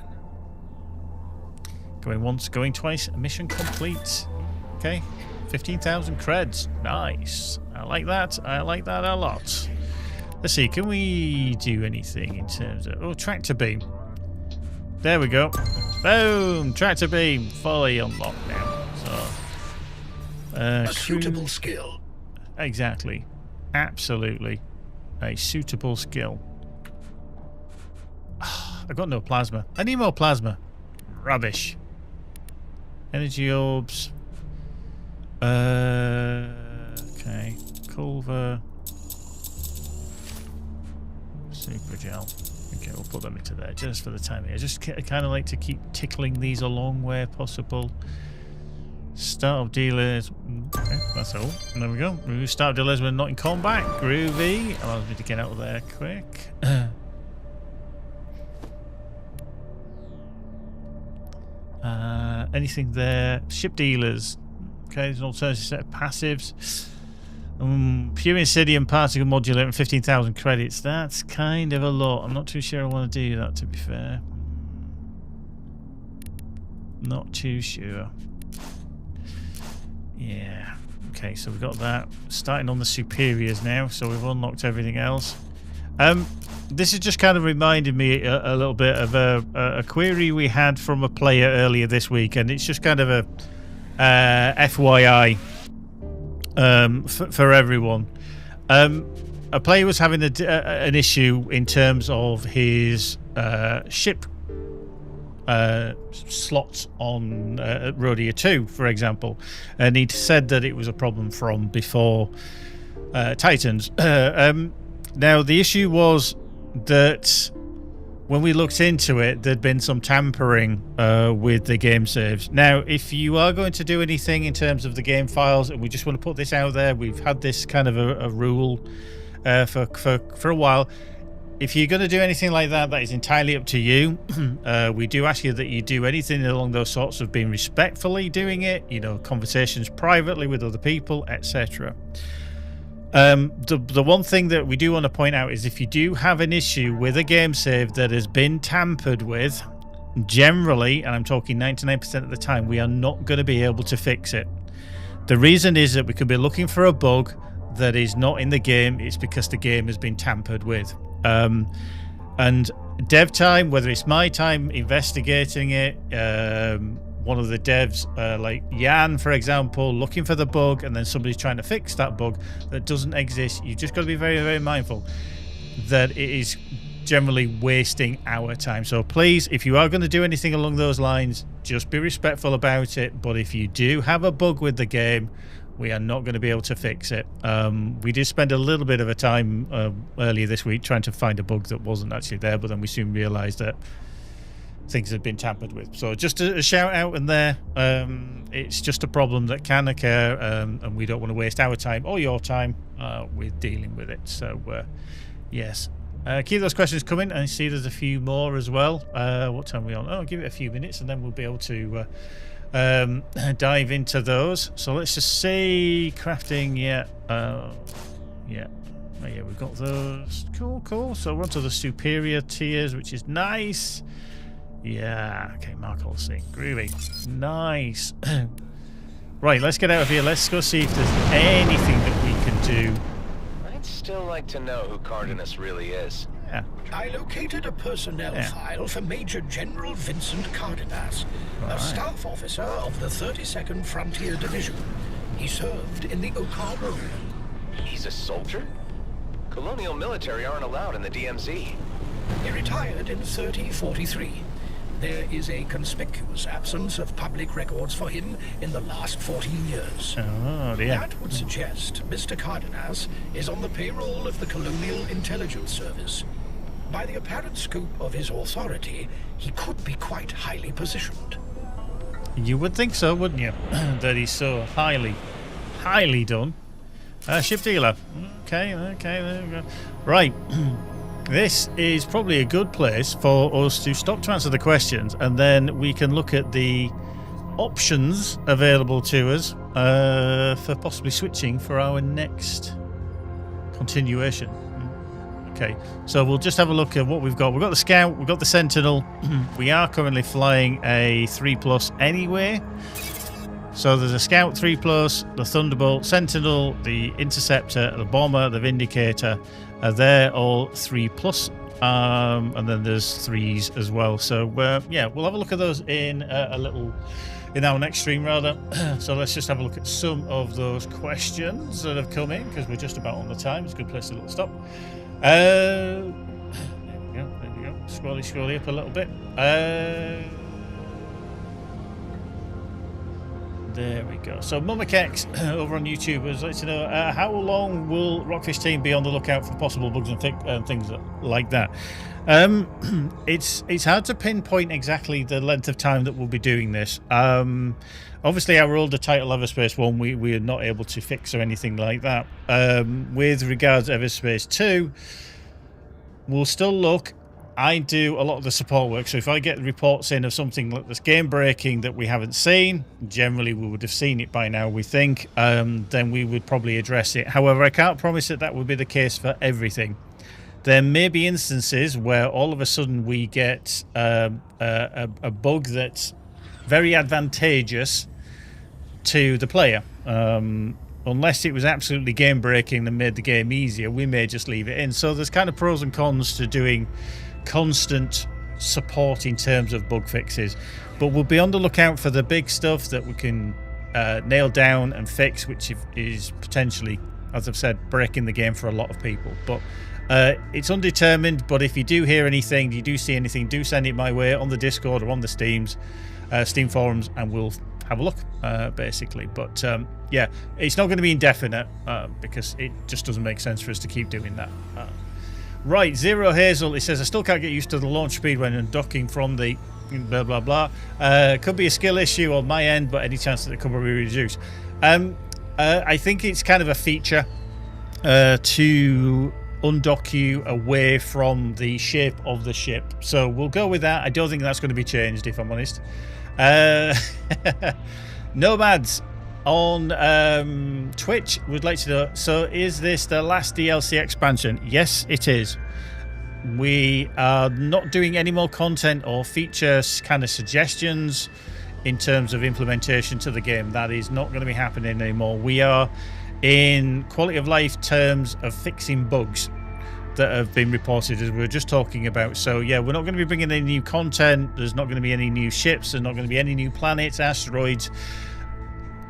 Going once, going twice. Mission complete. Okay, 15,000 creds. Nice. I like that. I like that a lot. Let's see. Can we do anything in terms of tractor beam? There we go. Boom! Tractor beam fully unlocked now. So, a suitable skill. Exactly. Absolutely. A suitable skill. I've got no plasma. I need more plasma. Rubbish. Energy orbs. Okay. Culver. Super gel. Okay, we'll put them into there just for the time being. I just kind of like to keep tickling these along where possible. Start of dealers. Okay, that's all. And there we go. Start of dealers when not in combat. Groovy. Allows me to get out of there quick. Anything there? Ship dealers. Okay, there's an alternative set of passives. Pure Insidium particle modulator and 15,000 credits. That's kind of a lot. I'm not too sure I want to do that, to be fair. Not too sure. Yeah. Okay, so we've got that. Starting on the superiors now, so we've unlocked everything else. This is just kind of reminded me a little bit of a query we had from a player earlier this week, and it's just kind of a FYI for everyone. A player was having an issue in terms of his ship slots on Rhodia 2, for example, and he'd said that it was a problem from before Titans. Now the issue was that when we looked into it, there'd been some tampering with the game saves. Now, if you are going to do anything in terms of the game files, and we just want to put this out there, we've had this kind of a rule for a while. If you're going to do anything like that, that is entirely up to you. We do ask you that you do anything along those sorts of being respectfully doing it, you know, conversations privately with other people, etc. The one thing that we do want to point out is if you do have an issue with a game save that has been tampered with, generally, and I'm talking 99% of the time, we are not going to be able to fix it. The reason is that we could be looking for a bug that is not in the game. It's because the game has been tampered with. And dev time, whether it's my time investigating it, one of the devs like Jan, for example, looking for the bug, and then somebody's trying to fix that bug that doesn't exist, you've just got to be very, very mindful that it is generally wasting our time. So please, if you are going to do anything along those lines, just be respectful about it. But if you do have a bug with the game, we are not going to be able to fix it. We did spend a little bit of a time earlier this week trying to find a bug that wasn't actually there, but then we soon realised that things had been tampered with. So just a shout out in there. It's just a problem that can occur, and we don't want to waste our time or your time with dealing with it. So yes, keep those questions coming. I see there's a few more as well. What time are we on? Oh, give it a few minutes and then we'll be able to dive into those. So let's just see crafting. Yeah, oh, yeah, we've got those. Cool. So we're on to the superior tiers, which is nice. Yeah, okay, mark all scene. Groovy. Nice. Right, let's get out of here. Let's go see if there's anything that we can do. I'd still like to know who Cardenas really is. Yeah. I located a personnel file for Major General Vincent Cardenas, a staff officer of the 32nd Frontier Division. He served in the Okar Road. He's a soldier? Colonial military aren't allowed in the DMZ. He retired in 3043. There is a conspicuous absence of public records for him in the last 14 years. Oh, dear. That would suggest Mr. Cardenas is on the payroll of the Colonial Intelligence Service. By the apparent scope of his authority, he could be quite highly positioned. You would think so, wouldn't you? That he's so highly done. Ship dealer. Okay, there we go. Right. This is probably a good place for us to stop to answer the questions, and then we can look at the options available to us for possibly switching for our next continuation. Okay, so we'll just have a look at what we've got. We've got the Scout, we've got the Sentinel. We are currently flying a 3+ anyway. So there's a Scout 3+, the Thunderbolt, Sentinel, the Interceptor, the Bomber, the Vindicator. They're all 3+, and then there's 3s as well. So yeah, we'll have a look at those in our next stream rather. So let's just have a look at some of those questions that have come in, because we're just about on the time. It's a good place to little stop. There we go. Scrolly up a little bit. There we go. So Mummakex over on YouTube would like to know how long will Rockfish Team be on the lookout for possible bugs and things like that. It's hard to pinpoint exactly the length of time that we'll be doing this. Obviously, our older title Everspace 1 we are not able to fix or anything like that. With regards to Everspace 2, we'll still look I do a lot of the support work, so if I get reports in of something like this game breaking that we haven't seen, generally we would have seen it by now, we think, then we would probably address it. However, I can't promise that that would be the case for everything. There may be instances where all of a sudden we get a bug that's very advantageous to the player. Unless it was absolutely game breaking and made the game easier, we may just leave it in. So there's kind of pros and cons to doing constant support in terms of bug fixes, but we'll be on the lookout for the big stuff that we can nail down and fix, which is potentially, as I've said, breaking the game for a lot of people. But it's undetermined. But if you do hear anything, you do see anything, do send it my way on the Discord or on the Steam forums, and we'll have a look, basically. But yeah, it's not going to be indefinite because it just doesn't make sense for us to keep doing that. Right, Zero Hazel, it says, I still can't get used to the launch speed when undocking from the blah blah blah. Could be a skill issue on my end, but any chance that it could be reduced. I think it's kind of a feature to undock you away from the shape of the ship, so we'll go with that. I don't think that's going to be changed, if I'm honest. Nomads on Twitch would like to know, so is this the last DLC expansion? Yes, it is. We are not doing any more content or features kind of suggestions in terms of implementation to the game. That is not going to be happening anymore. We are in quality of life terms of fixing bugs that have been reported, as we were just talking about. So yeah, we're not going to be bringing any new content. There's not going to be any new ships. There's not going to be any new planets, asteroids.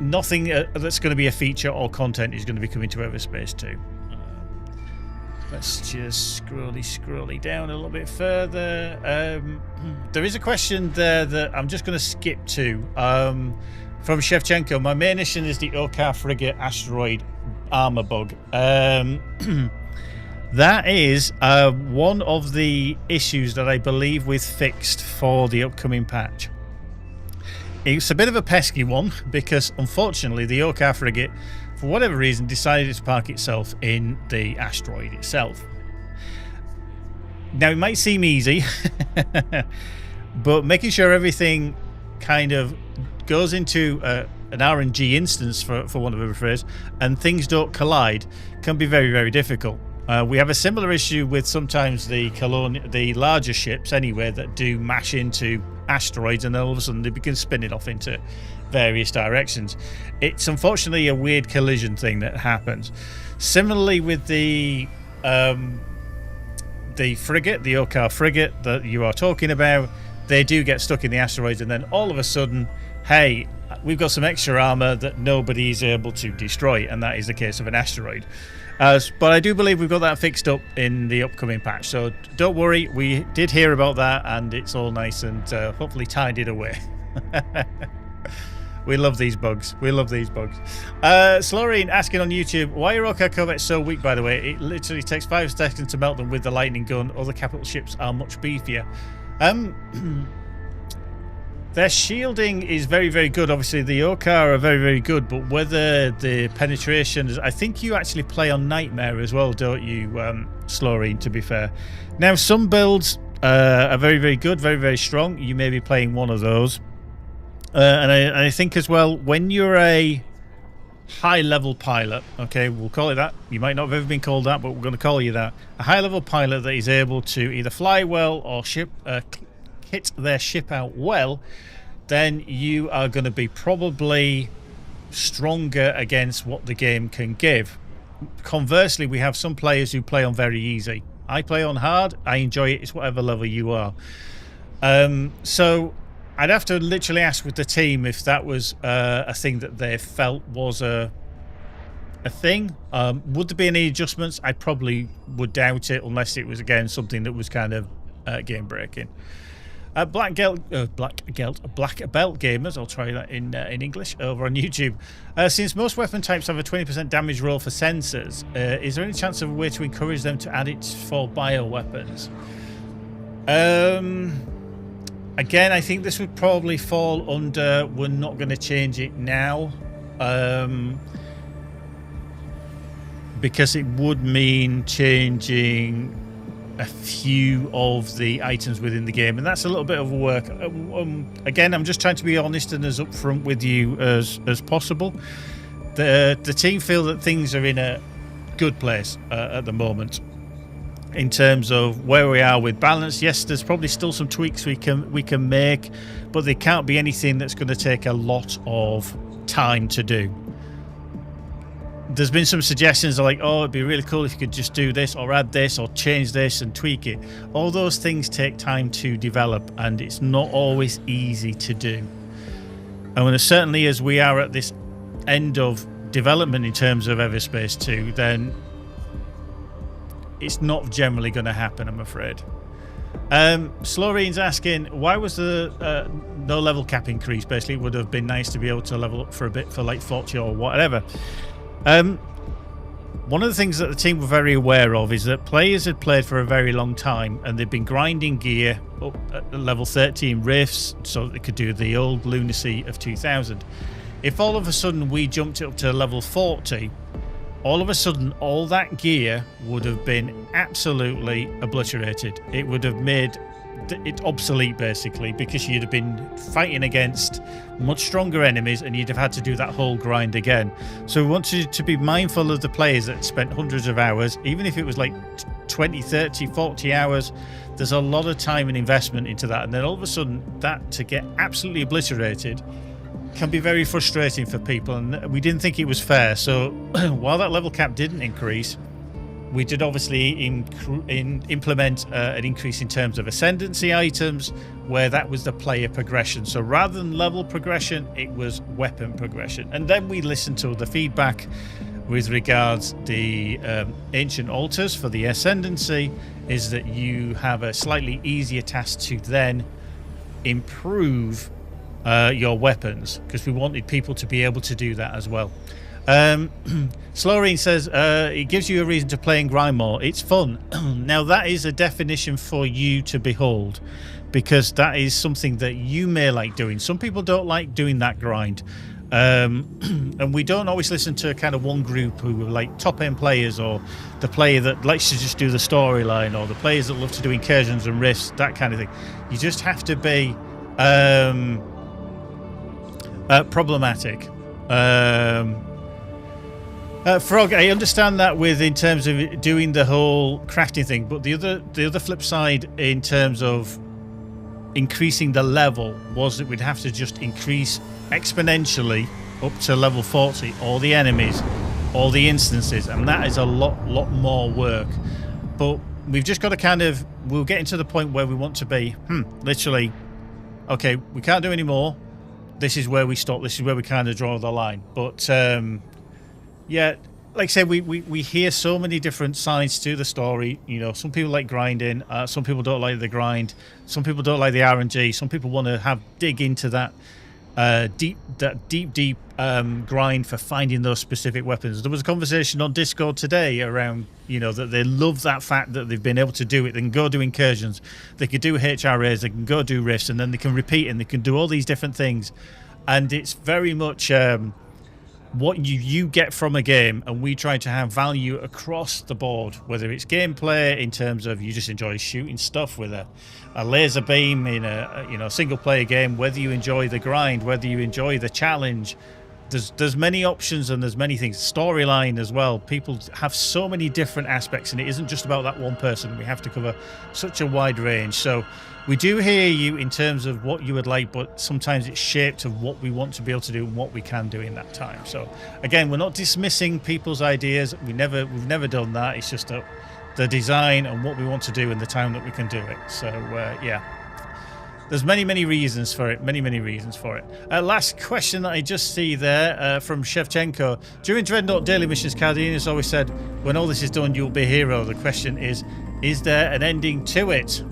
Nothing that's going to be a feature or content is going to be coming to Everspace 2. Let's just scrolly down a little bit further. There is a question there that I'm just going to skip to from Shevchenko. My main issue is the Okar frigate asteroid armor bug. That is one of the issues that I believe we've fixed for the upcoming patch. It's a bit of a pesky one because, unfortunately, the Okar frigate, for whatever reason, decided to park itself in the asteroid itself. Now, it might seem easy, but making sure everything kind of goes into an RNG instance, for want of a phrase, and things don't collide can be very, very difficult. We have a similar issue with sometimes the larger ships anyway that do mash into asteroids, and then all of a sudden they begin spinning off into various directions. It's unfortunately a weird collision thing that happens. Similarly with the frigate, the Okar frigate that you are talking about, they do get stuck in the asteroids, and then all of a sudden, hey, we've got some extra armor that nobody's able to destroy, and that is the case of an asteroid. But I do believe we've got that fixed up in the upcoming patch, so don't worry, we did hear about that, and it's all nice and hopefully tidied away. We love these bugs. We love these bugs. Slorine asking on YouTube, why are Okar corvettes so weak, by the way? It literally takes 5 seconds to melt them with the lightning gun. Other capital ships are much beefier. Their shielding is very, very good. Obviously, the Okar are very, very good, but whether the penetration is... I think you actually play on Nightmare as well, don't you, Slorine, to be fair. Now, some builds are very, very good, very, very strong. You may be playing one of those. And I think as well, when you're a high-level pilot, okay, we'll call it that. You might not have ever been called that, but we're going to call you that. A high-level pilot that is able to either fly well or hit their ship out well, then you are going to be probably stronger against what the game can give. Conversely, we have some players who play on very easy. I play on hard. I enjoy it. It's whatever level you are. So I'd have to literally ask with the team if that was a thing that they felt was a thing. Would there be any adjustments? I probably would doubt it, unless it was, again, something that was kind of game breaking. Black Belt Gamers, I'll try that in English, over on YouTube. Since most weapon types have a 20% damage roll for sensors, is there any chance of a way to encourage them to add it for bioweapons? Again, I think this would probably fall under we're not going to change it now, because it would mean changing a few of the items within the game, and that's a little bit of work. Again, I'm just trying to be honest and as upfront with you as possible. The team feel that things are in a good place at the moment in terms of where we are with balance. Yes, there's probably still some tweaks we can make, but there can't be anything that's going to take a lot of time to do. There's been some suggestions like, oh, it'd be really cool if you could just do this or add this or change this and tweak it. All those things take time to develop, and it's not always easy to do. And certainly as we are at this end of development in terms of Everspace 2, then it's not generally going to happen, I'm afraid. Slorine's asking, why was the no level cap increase? Basically, it would have been nice to be able to level up for a bit for like 40 or whatever. One of the things that the team were very aware of is that players had played for a very long time, and they've been grinding gear up at level 13 rifts so that they could do the old Lunacy of 2000. If all of a sudden we jumped it up to level 40, all of a sudden all that gear would have been absolutely obliterated. It would have made it obsolete, basically, because you'd have been fighting against much stronger enemies and you'd have had to do that whole grind again. So we want you to be mindful of the players that spent hundreds of hours, even if it was like 20, 30, 40 hours. There's a lot of time and investment into that, and then all of a sudden that to get absolutely obliterated can be very frustrating for people, and we didn't think it was fair. So while that level cap didn't increase, we did obviously implement an increase in terms of ascendancy items, where that was the player progression. So rather than level progression, it was weapon progression. And then we listened to the feedback with regards the ancient altars for the ascendancy, is that you have a slightly easier task to then improve your weapons, because we wanted people to be able to do that as well. Slorine says it gives you a reason to play and grind more. It's fun. Now that is a definition for you to behold, because that is something that you may like doing. Some people don't like doing that grind, and we don't always listen to kind of one group who are like top end players, or the player that likes to just do the storyline, or the players that love to do incursions and rifts, that kind of thing. You just have to be problematic. Frog, I understand that in terms of doing the whole crafting thing, but the other flip side in terms of increasing the level was that we'd have to just increase exponentially up to level 40 all the enemies, all the instances, and that is a lot more work. But we've just got to we're getting to the point where we want to be literally, okay, we can't do any more. This is where we stop. This is where we kind of draw the line. But yeah, like I said, we hear so many different sides to the story. You know, some people like grinding, some people don't like the grind, some people don't like the RNG, some people want to dig into that deep grind for finding those specific weapons. There was a conversation on Discord today around, you know, that they love that fact that they've been able to do it. They can go do incursions, they can do HRAs, they can go do rifts, and then they can repeat, and they can do all these different things. And it's very much what you get from a game, and we try to have value across the board, whether it's gameplay in terms of you just enjoy shooting stuff with a laser beam in a single player game, whether you enjoy the grind, whether you enjoy the challenge. There's many options, and there's many things. Storyline as well. People have so many different aspects, and it isn't just about that one person. We have to cover such a wide range. So we do hear you in terms of what you would like, but sometimes it's shaped of what we want to be able to do and what we can do in that time. So again, we're not dismissing people's ideas. We've never done that. It's just the design and what we want to do and the time that we can do it. So yeah. There's many reasons for it. Many reasons for it. Last question that I just see there from Shevchenko. During Dreadnought daily missions, Cardenas always said, when all this is done, you'll be a hero. The question is there an ending to it?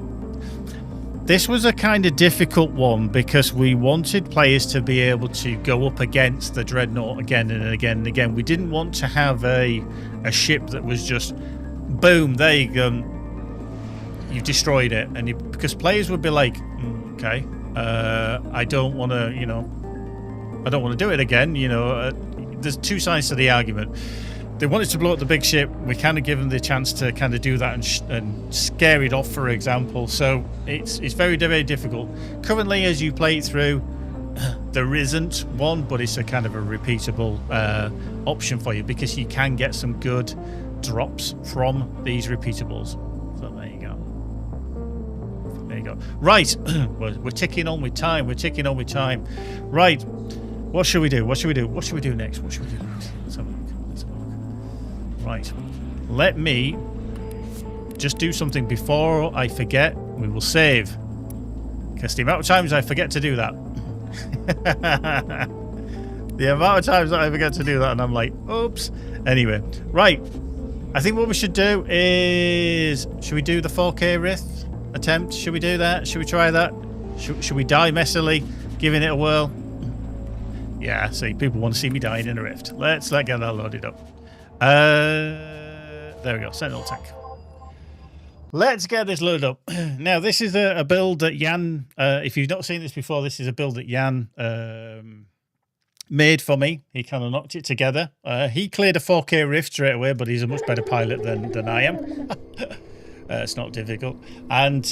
This was a kind of difficult one, because we wanted players to be able to go up against the Dreadnought again and again and again. We didn't want to have a ship that was just, boom, there you go, you've destroyed it. And because players would be like, okay, I don't want to, I don't want to do it again. There's two sides to the argument. they wanted to blow up the big ship. We kind of give them the chance to kind of do that and scare it off, for example. So it's very, very difficult. Currently, as you play it through, there isn't one, but it's a kind of a repeatable option for you, because you can get some good drops from these repeatables. So there you go. There you go. Right, we're ticking on with time. We're ticking on with time. Right, what should we do? What should we do? What should we do next? What should we do next? Let's have a look. Let's have a look. Right, let me just do something before I forget. We will save, because the amount of times I forget to do that. The amount of times that I forget to do that, and I'm like, oops. Anyway, right. I think what we should do is, should we do the 4K Rift attempt? Should we do that? Should we try that? Should we die messily, giving it a whirl? Yeah, see, people want to see me dying in a Rift. Let's get that loaded up. There we go, Sentinel tank. Let's get this loaded up. Now, this is a build that Jan, if you've not seen this before, this is a build that Jan made for me. He kind of knocked it together. He cleared a 4K Rift straight away, but he's a much better pilot than I am. It's not difficult. And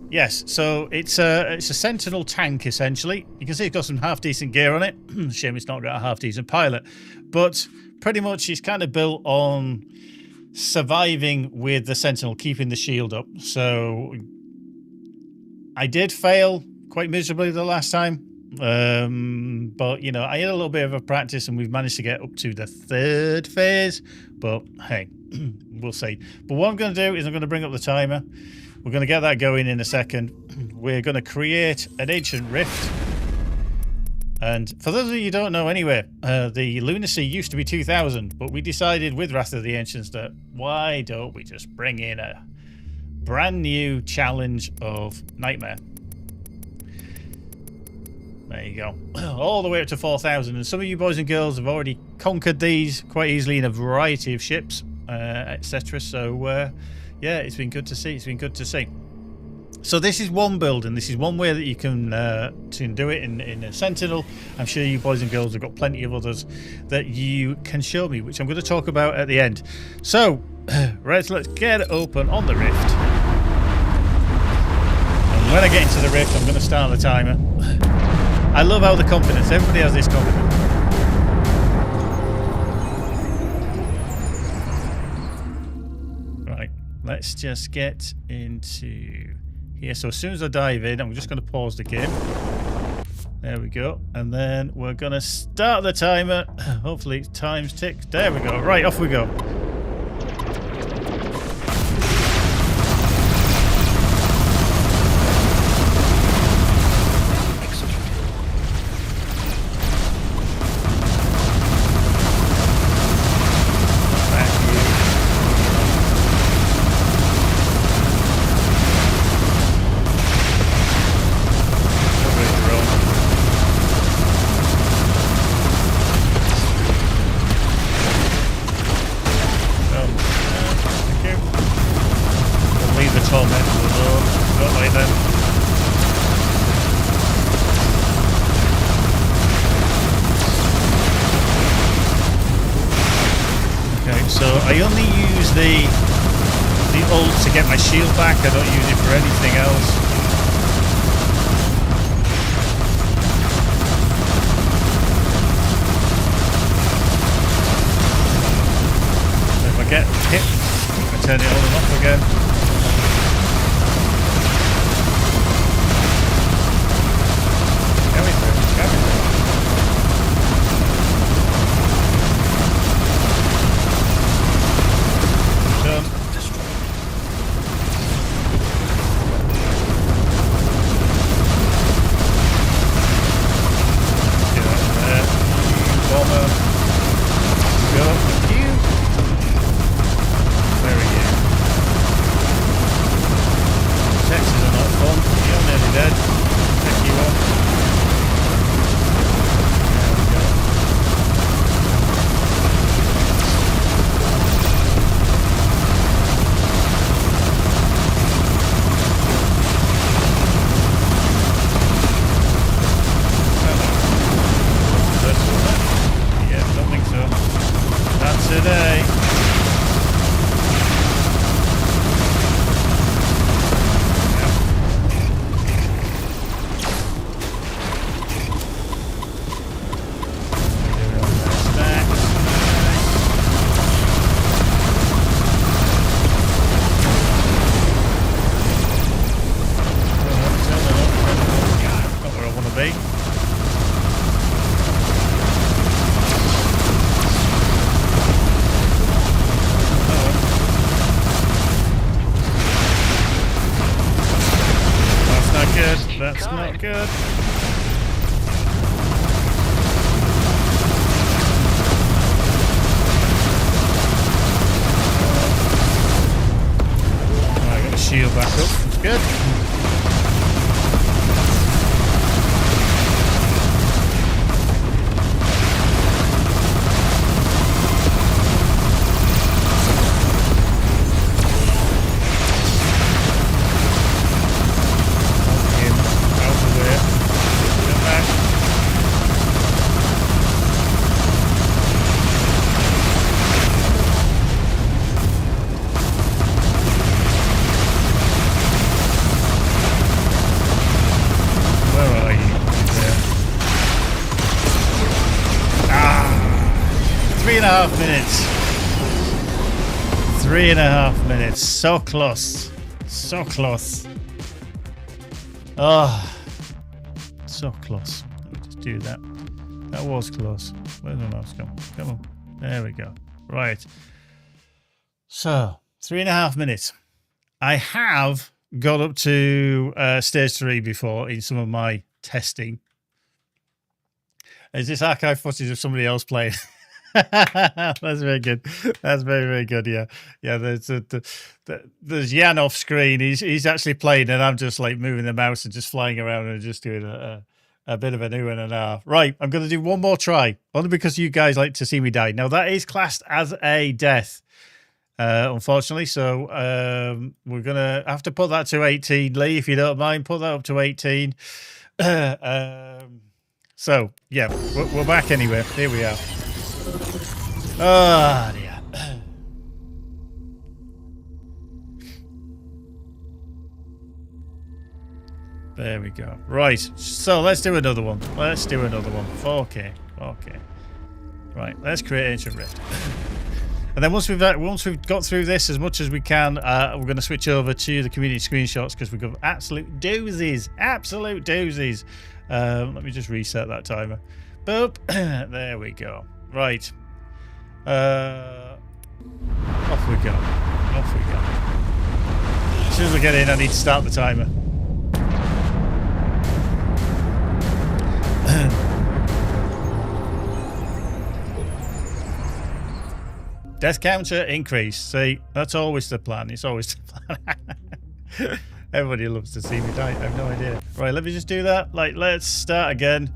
yes, so it's a Sentinel tank, essentially. You can see it's got some half-decent gear on it. Shame it's not got a half-decent pilot. But pretty much it's kind of built on surviving with the Sentinel, keeping the shield up. So I did fail quite miserably the last time. But you know, I had a little bit of a practice, and we've managed to get up to the 3rd phase. But hey, we'll see. But what I'm going to do is I'm going to bring up the timer. We're going to get that going in a second. We're going to create an ancient rift. And for those of you who don't know anyway, the Lunacy used to be 2000, but we decided with Wrath of the Ancients that why don't we just bring in a brand new challenge of Nightmare. There you go. All the way up to 4,000. And some of you boys and girls have already conquered these quite easily in a variety of ships, etc. So, yeah, it's been good to see. It's been good to see. So this is one build, and this is one way that you can do it in a Sentinel. I'm sure you boys and girls have got plenty of others that you can show me, which I'm going to talk about at the end. So, right, let's get it open on the Rift. And when I get into the Rift, I'm going to start the timer. I love how the confidence, everybody has this confidence. Right, let's just get into here. So as soon as I dive in, I'm just going to pause the game. There we go. And then we're going to start the timer. Hopefully time's ticked. There we go. Right, off we go. I only use the ult to get my shield back. I don't use it for anything else. So if I get hit, I turn it on and off again. good. That's not good. Right, got the shield back up. That's good. Minutes. 3.5 minutes. So close. So close. Oh, so close. Let me just do that. That was close. Where's the mouse go? Come on. There we go. Right. So, 3.5 minutes. I have got up to stage 3 before in some of my testing. Is this archive footage of somebody else playing? That's very good. That's very, very good. Yeah, yeah. There's Jan off screen. He's actually playing, and I'm just like moving the mouse and just flying around and just doing a bit of an ooh and an ah. Right, I'm going to do one more try, only because you guys like to see me die. Now that is classed as a death, unfortunately. So we're gonna have to put that to 18, Lee, if you don't mind. Put that up to 18. So yeah, we're back anyway. Here we are. Oh dear. There we go. Right, so let's do another one. Let's do another one. 4K. Okay. Right, let's create Ancient Rift. And then once we've got through this as much as we can, we're going to switch over to the community screenshots because we've got absolute doozies. Absolute doozies. Let me just reset that timer. Boop. There we go. Right. Off we go. Off we go. As soon as we get in, I need to start the timer. Death counter increase. See, that's always the plan. It's always the plan. Everybody loves to see me die. I have no idea. Right, let me just do that. Like, let's start again.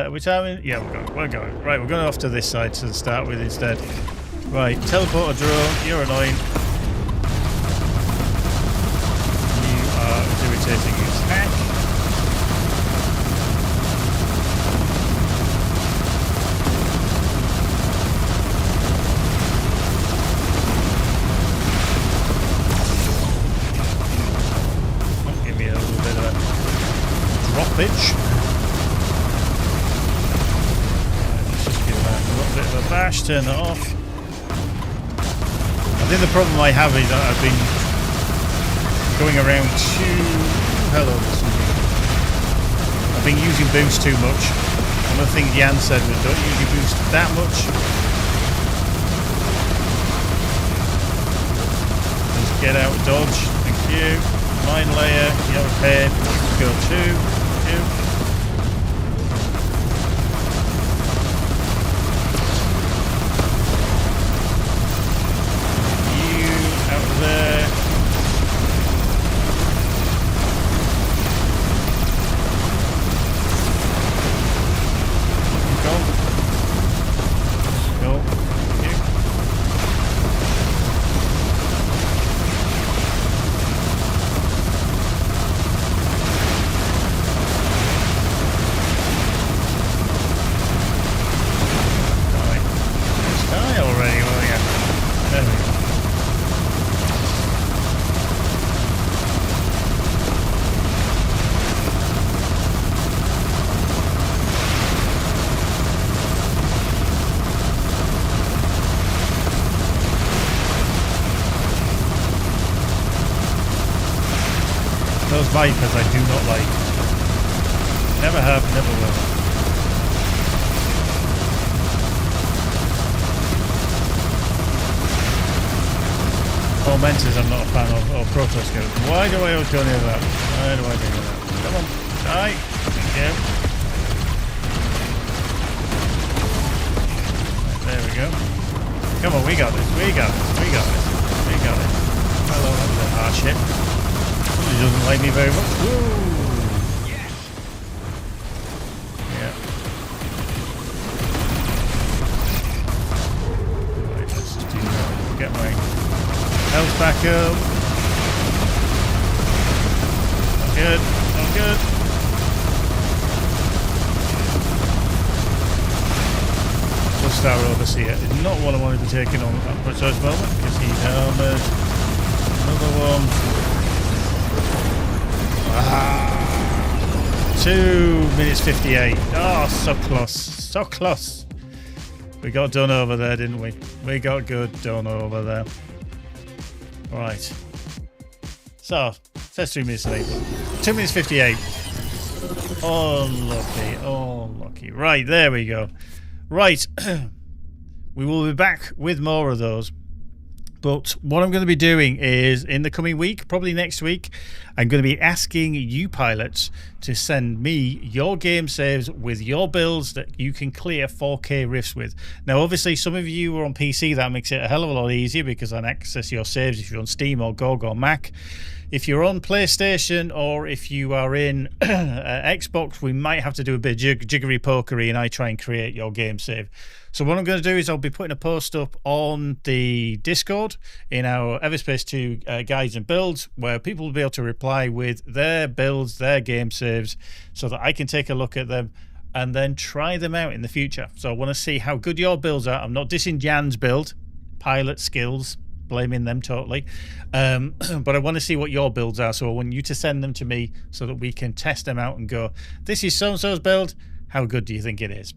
Which time? Yeah, we're going. Right, we're going off to this side to start with instead. Right, teleporter drone. You're annoying. You are irritating as heck. Pitch. Let's just give that a little bit of a bash, turn that off. I think the problem I have is that I've been going around I've been using boost too much. One of the things Jan said was don't use your boost that much. Just get out, dodge, thank you. Mine layer, yellow paint, go 2. You out of there. Go. Go. You. Those Vipers I do not like. Never have, never will. Tormentors I'm not a fan of, or Protoscopes. Why do I always go near that? Why do I do that? Come on, die. Thank you. Right, there we go. Come on, we got this. We got this. We got this. We got it. Hello, that was a hard shit. He doesn't like me very much. Woo! Yeah. Right, let's just do that. Get my health back up. Not good. Not good. Plus our Overseer is not what I wanted to be taking on at the precise moment because he's armoured. Another one. 2 minutes 58. Oh, so close. So close. We got done over there, didn't we? We got good done over there. Right. So, says 3 minutes late. 2 minutes 58. Oh, lucky. Oh, lucky. Right, there we go. Right. We will be back with more of those. But what I'm going to be doing is, in the coming week, probably next week, I'm going to be asking you pilots to send me your game saves with your builds that you can clear 4K rifts with. Now, obviously, some of you are on PC. That makes it a hell of a lot easier because I can access your saves if you're on Steam or GOG or Mac. If you're on PlayStation or if you are in Xbox, we might have to do a bit of jiggery pokery and I try and create your game save. So what I'm going to do is I'll be putting a post up on the Discord in our Everspace 2 guides and builds where people will be able to reply with their builds, their game saves, so that I can take a look at them and then try them out in the future. So I want to see how good your builds are. I'm not dissing Jan's build, pilot skills, blaming them totally. But I want to see what your builds are. So I want you to send them to me so that we can test them out and go, this is so-and-so's build. How good do you think it is?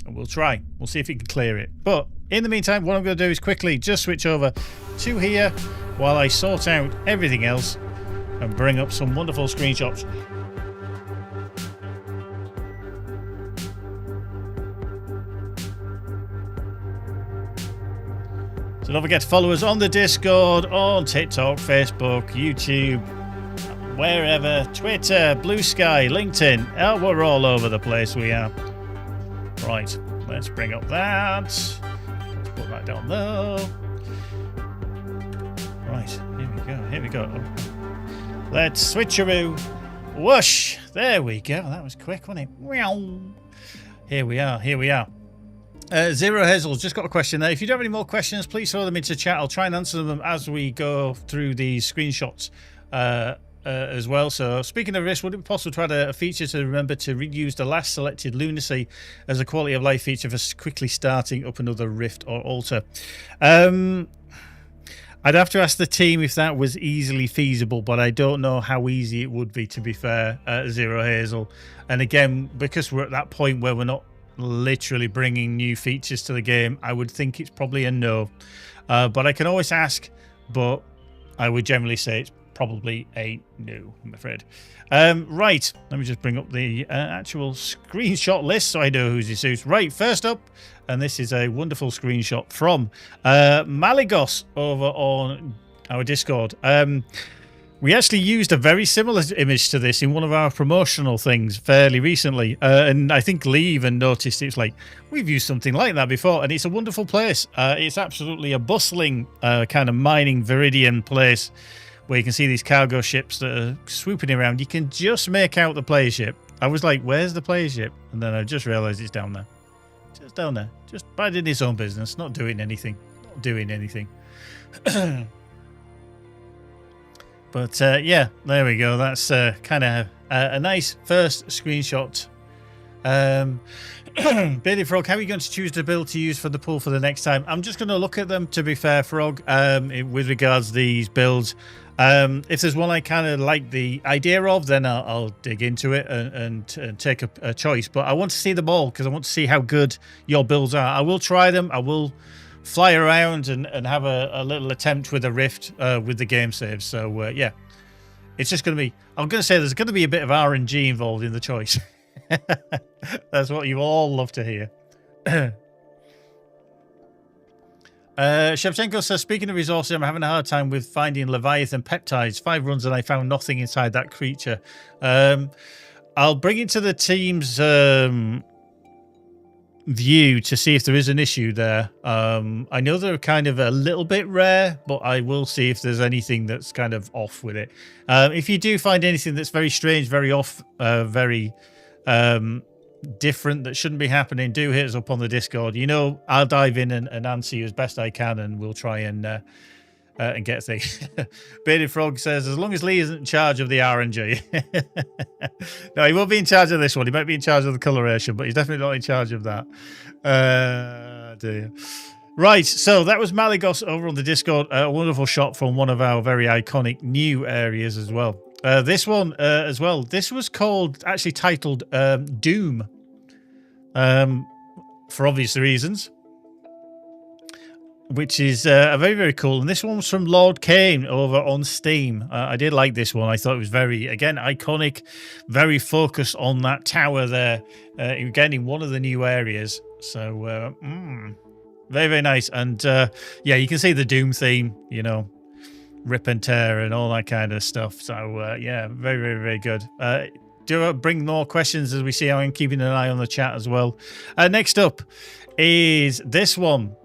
And we'll try. We'll see if we can clear it. But in the meantime, what I'm going to do is quickly just switch over to here while I sort out everything else and bring up some wonderful screenshots. So don't forget to follow us on the Discord, on TikTok, Facebook, YouTube, wherever, Twitter, Blue Sky, LinkedIn. Oh, we're all over the place, we are. Right, let's bring up that. Let's put that down there. Right, here we go, here we go. Let's switcheroo. Whoosh! There we go. That was quick, wasn't it? Here we are, here we are. Zero Hazel's just got a question there. If you do have any more questions, please throw them into chat. I'll try and answer them as we go through these screenshots as well. So speaking of this, would it be possible to add a feature to remember to reuse the last selected Lunacy as a quality of life feature for quickly starting up another rift or altar? I'd have to ask the team if that was easily feasible, but I don't know how easy it would be, to be fair, Zero Hazel. And again, because we're at that point where we're not literally bringing new features to the game, I would think it's probably a no. But I can always ask, but I would generally say it's probably a no, I'm afraid. Right, let me just bring up the actual screenshot list so I know who's this who's. Right, first up, and this is a wonderful screenshot from Maligos over on our Discord. We actually used a very similar image to this in one of our promotional things fairly recently. And I think Lee even noticed it's like, we've used something like that before. And it's a wonderful place. It's absolutely a bustling kind of mining Viridian place where you can see these cargo ships that are swooping around. You can just make out the player ship. I was like, where's the player ship? And then I just realized it's down there. Just down there. Just minding its own business. Not doing anything. Not doing anything. But yeah, there we go. That's kind of a nice first screenshot. Bearded Frog, how are you going to choose the build to use for the pool for the next time? I'm just going to look at them, to be fair, Frog, with regards to these builds. If there's one I kind of like the idea of, then I'll dig into it and take a choice. But I want to see them all because I want to see how good your builds are. I will try them. I will fly around and have a little attempt with a rift with the game saves. So yeah, it's just going to be, I'm going to say there's going to be a bit of RNG involved in the choice. That's what you all love to hear. Shevchenko says, speaking of resources, I'm having a hard time with finding Leviathan peptides. 5 runs and I found nothing inside that creature. I'll bring it to the team's view to see if there is an issue there. I know they're kind of a little bit rare, but I will see if there's anything that's kind of off with it. If you do find anything that's very strange, very off, very different, that shouldn't be happening, do hit us up on the Discord. You know, I'll dive in and answer you as best I can, and we'll try and get things. Bearded Frog says, as long as Lee isn't in charge of the RNG. No, he won't be in charge of this one. He might be in charge of the coloration, but he's definitely not in charge of that. Dear. Right, so that was Malagos over on the Discord. A wonderful shot from one of our very iconic new areas as well. This one as well. This was actually titled Doom, for obvious reasons, which is very, very cool. And this one was from Lord Kane over on Steam. I did like this one. I thought it was very, again, iconic, very focused on that tower there, again, in one of the new areas. So, very, very nice. And, yeah, you can see the Doom theme, you know, rip and tear and all that kind of stuff. So, yeah, very, very, very good. Do bring more questions as we see. I'm keeping an eye on the chat as well. Next up is this one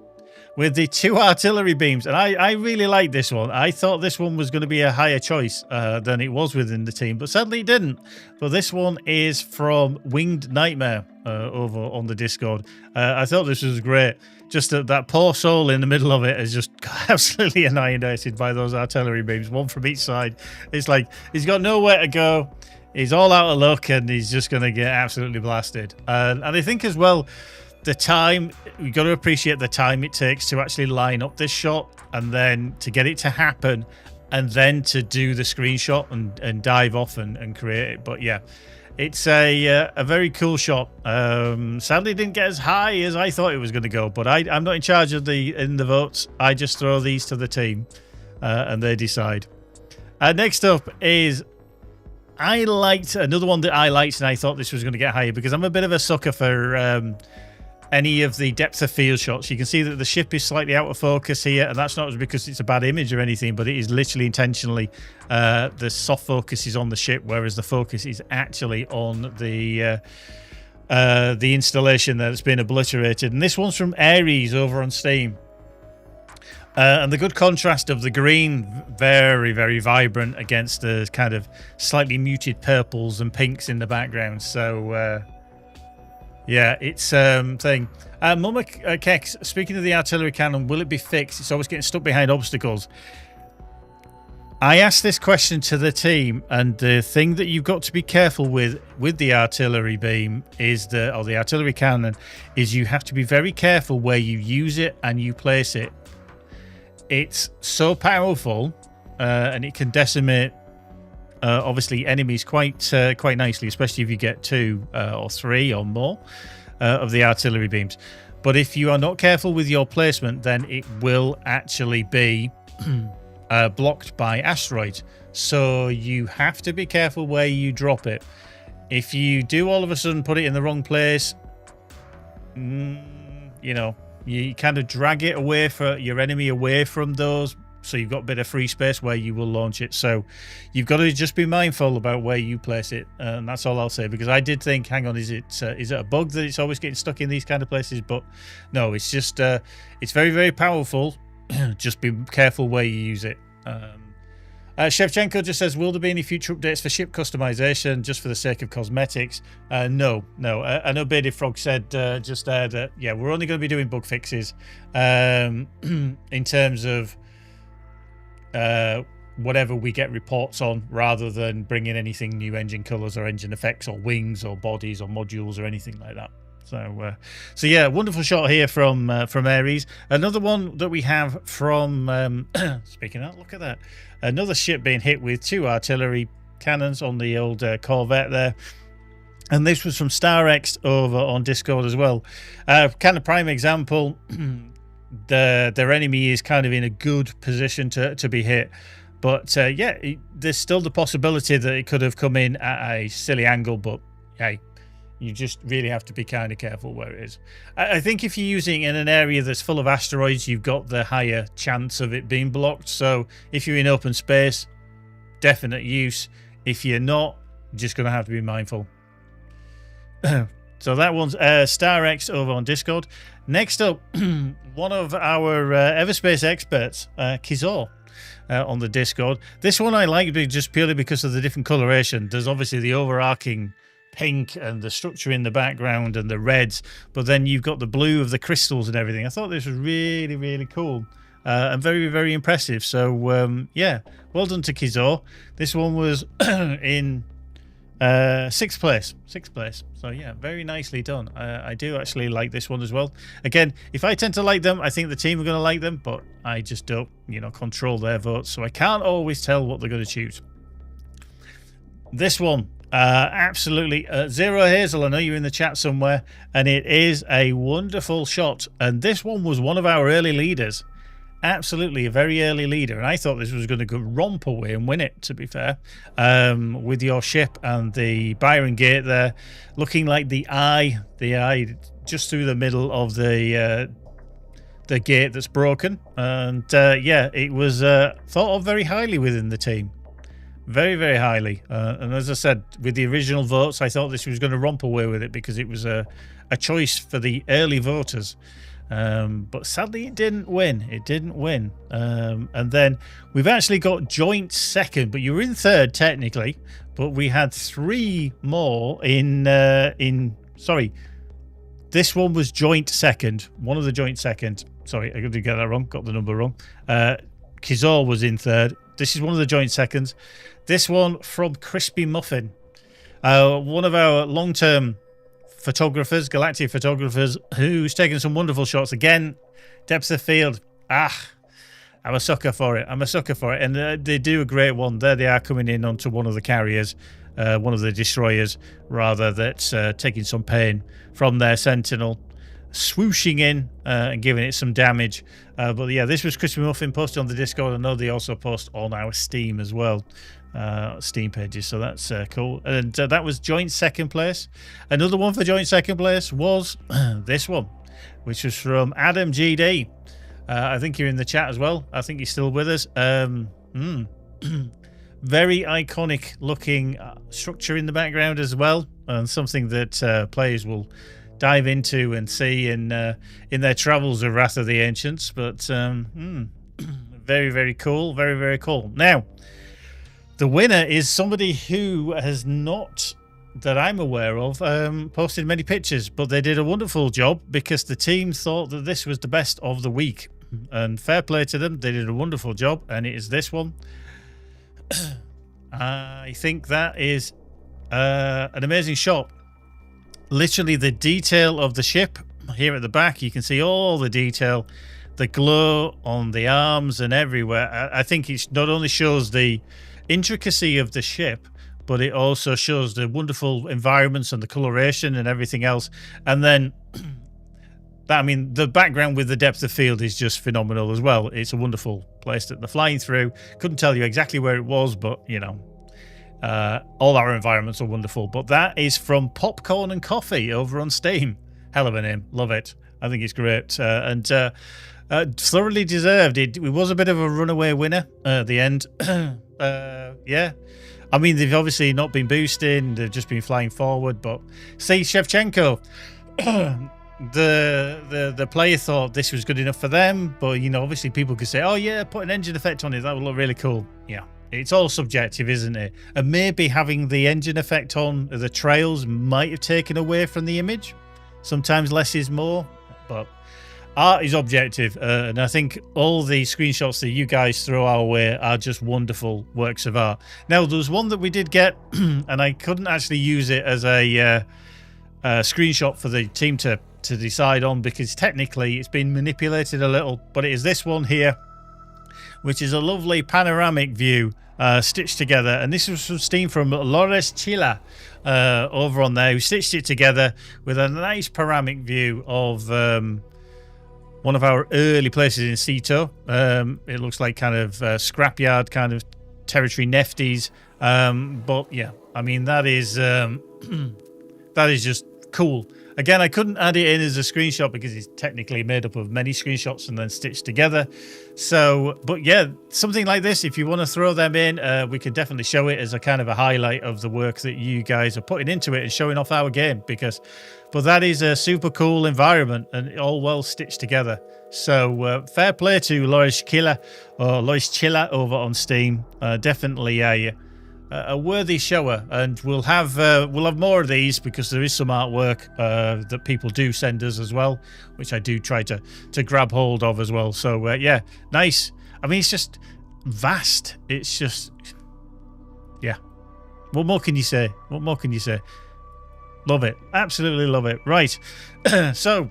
with the 2 artillery beams. And I really like this one. I thought this one was going to be a higher choice than it was within the team, but sadly it didn't. But this one is from Winged Nightmare over on the Discord. I thought this was great. Just that poor soul in the middle of it is just absolutely annihilated by those artillery beams, one from each side. It's like he's got nowhere to go. He's all out of luck, and he's just going to get absolutely blasted. And I think as well, the time, you've got to appreciate the time it takes to actually line up this shot, and then to get it to happen, and then to do the screenshot and dive off and create it. But yeah, it's a very cool shot. Sadly, it didn't get as high as I thought it was going to go, but I'm not in charge of the votes. I just throw these to the team, and they decide. Next up is, I liked another one that I liked, and I thought this was going to get higher because I'm a bit of a sucker for any of the depth of field shots. You can see that the ship is slightly out of focus here, and that's not because it's a bad image or anything, but it is literally intentionally the soft focus is on the ship, whereas the focus is actually on the installation that's been obliterated. And this one's from Ares over on Steam. And the good contrast of the green, very, very vibrant, against the kind of slightly muted purples and pinks in the background. So, yeah, it's thing. Mama Kex, speaking of the artillery cannon, will it be fixed? It's always getting stuck behind obstacles. I asked this question to the team, and the thing that you've got to be careful with the artillery beam is the artillery cannon is you have to be very careful where you use it and you place it. It's so powerful, and it can decimate, obviously, enemies quite nicely, especially if you get 2 or 3 or more of the artillery beams. But if you are not careful with your placement, then it will actually be blocked by asteroids. So you have to be careful where you drop it. If you do all of a sudden put it in the wrong place, you know, you kind of drag it away for your enemy away from those, so you've got a bit of free space where you will launch it. So you've got to just be mindful about where you place it, and that's all I'll say. Because I did think, hang on, is it a bug that it's always getting stuck in these kind of places? But no, it's just it's very, very powerful. Just be careful where you use it. Shevchenko just says, will there be any future updates for ship customization just for the sake of cosmetics? No. I know Bearded Frog said just there that, yeah, we're only going to be doing bug fixes in terms of whatever we get reports on, rather than bringing anything new, engine colors or engine effects or wings or bodies or modules or anything like that. So yeah, wonderful shot here from Ares. Another one that we have from speaking of, look at that, another ship being hit with 2 artillery cannons on the old Corvette there. And this was from StarX over on Discord as well. Kind of prime example. Their enemy is kind of in a good position to be hit, but yeah, there's still the possibility that it could have come in at a silly angle. But hey, You just really have to be kind of careful where it is. I think if you're using it in an area that's full of asteroids, you've got the higher chance of it being blocked. So if you're in open space, definite use. If you're not, you're just going to have to be mindful. So that one's Star X over on Discord. Next up, one of our Everspace experts, Kizor, on the Discord. This one I like just purely because of the different coloration. There's obviously the overarching pink and the structure in the background and the reds, but then you've got the blue of the crystals and everything. I thought this was really, really cool and very, very impressive. So, yeah, well done to Kizor. This one was in sixth place. So yeah, very nicely done. I do actually like this one as well. Again, if I tend to like them, I think the team are going to like them, but I just don't, control their votes, so I can't always tell what they're going to choose. This one, absolutely Zero Hazel, I know you're in the chat somewhere, and it is a wonderful shot, and this one was one of our early leaders. Absolutely a very early leader, and I thought this was going to go romp away and win it, to be fair, with your ship and the Byron Gate there looking like the eye just through the middle of the gate that's broken. And yeah, it was thought of very highly within the team, very, very highly, and as I said, with the original votes, I thought this was going to romp away with it because it was a choice for the early voters. But sadly it didn't win. And then we've actually got joint second, but you were in third technically, but we had three more sorry, this one was joint second, one of the joint second. Sorry, I did get that wrong, got the number wrong. Kizor was in third. This is one of the joint seconds. This one from Crispy Muffin, one of our long-term photographers, galactic photographers, who's taken some wonderful shots. Again, depth of field. I'm a sucker for it. And they do a great one. There they are coming in onto one of the carriers, one of the destroyers, rather, that's taking some pain from their Sentinel, swooshing in and giving it some damage. But yeah, this was Crispy Muffin posted on the Discord. I know they also post on our Steam as well. Steam pages, so that's cool. And that was joint second place. Another one for joint second place was this one, which was from Adam GD. I think you're in the chat as well. I think you're still with us. Very iconic looking structure in the background as well, and something that players will dive into and see in their travels of Wrath of the Ancients. But very, very cool. Very, very cool. Now, the winner is somebody who has not, that I'm aware of, posted many pictures, but they did a wonderful job because the team thought that this was the best of the week. And fair play to them, they did a wonderful job, and it is this one. I think that is an amazing shot. Literally the detail of the ship here at the back, you can see all the detail, the glow on the arms and everywhere. I think it not only shows the intricacy of the ship, but it also shows the wonderful environments and the coloration and everything else. And then the background with the depth of field is just phenomenal as well. It's a wonderful place that they're flying through. Couldn't tell you exactly where it was, but all our environments are wonderful. But that is from Popcorn and Coffee over on Steam. Hell of a name, love it. I think it's great, and thoroughly deserved. It was a bit of a runaway winner at the end. Yeah, I mean, they've obviously not been boosting, they've just been flying forward. But see, Shevchenko, the player thought this was good enough for them, but obviously people could say, oh yeah, put an engine effect on it, that would look really cool. Yeah, it's all subjective, isn't it? And maybe having the engine effect on the trails might have taken away from the image. Sometimes less is more, but art is objective, and I think all the screenshots that you guys throw our way are just wonderful works of art. Now, there was one that we did get, and I couldn't actually use it as a screenshot for the team to decide on because technically it's been manipulated a little, but it is this one here, which is a lovely panoramic view stitched together. And this was from Steam from Lores Chila over on there, who stitched it together with a nice panoramic view of one of our early places in Ceto. It looks like kind of scrapyard kind of territory, Nefties. But yeah, I mean, that is just cool. Again, I couldn't add it in as a screenshot because it's technically made up of many screenshots and then stitched together. So, but yeah, something like this, if you want to throw them in, we can definitely show it as a kind of a highlight of the work that you guys are putting into it and showing off our game. But that is a super cool environment and all well stitched together. So fair play to Lois Chilla over on Steam. Definitely a worthy shower, and we'll have more of these because there is some artwork that people do send us as well, which I do try to grab hold of as well. So yeah, nice. I mean, it's just vast. It's just, yeah. What more can you say? What more can you say? Love it. Absolutely love it. Right. So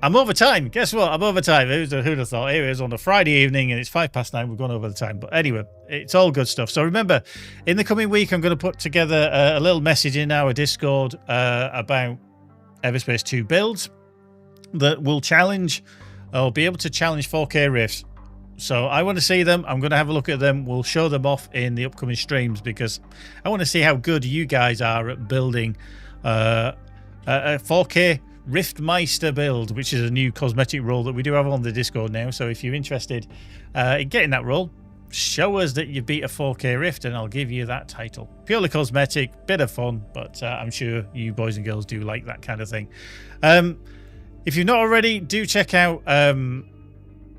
I'm over time. Guess what? I'm over time. Who'd have thought? Here it is on a Friday evening and it's 9:05. We've gone over the time. But anyway, it's all good stuff. So remember, in the coming week, I'm going to put together a little message in our Discord about Everspace 2 builds that will challenge, or be able to challenge 4K riffs. So I want to see them. I'm going to have a look at them. We'll show them off in the upcoming streams because I want to see how good you guys are at building a 4K Riftmeister build, which is a new cosmetic role that we do have on the Discord now. So if you're interested in getting that role, show us that you beat a 4K Rift and I'll give you that title. Purely cosmetic, bit of fun, but I'm sure you boys and girls do like that kind of thing. If you've not already, do check out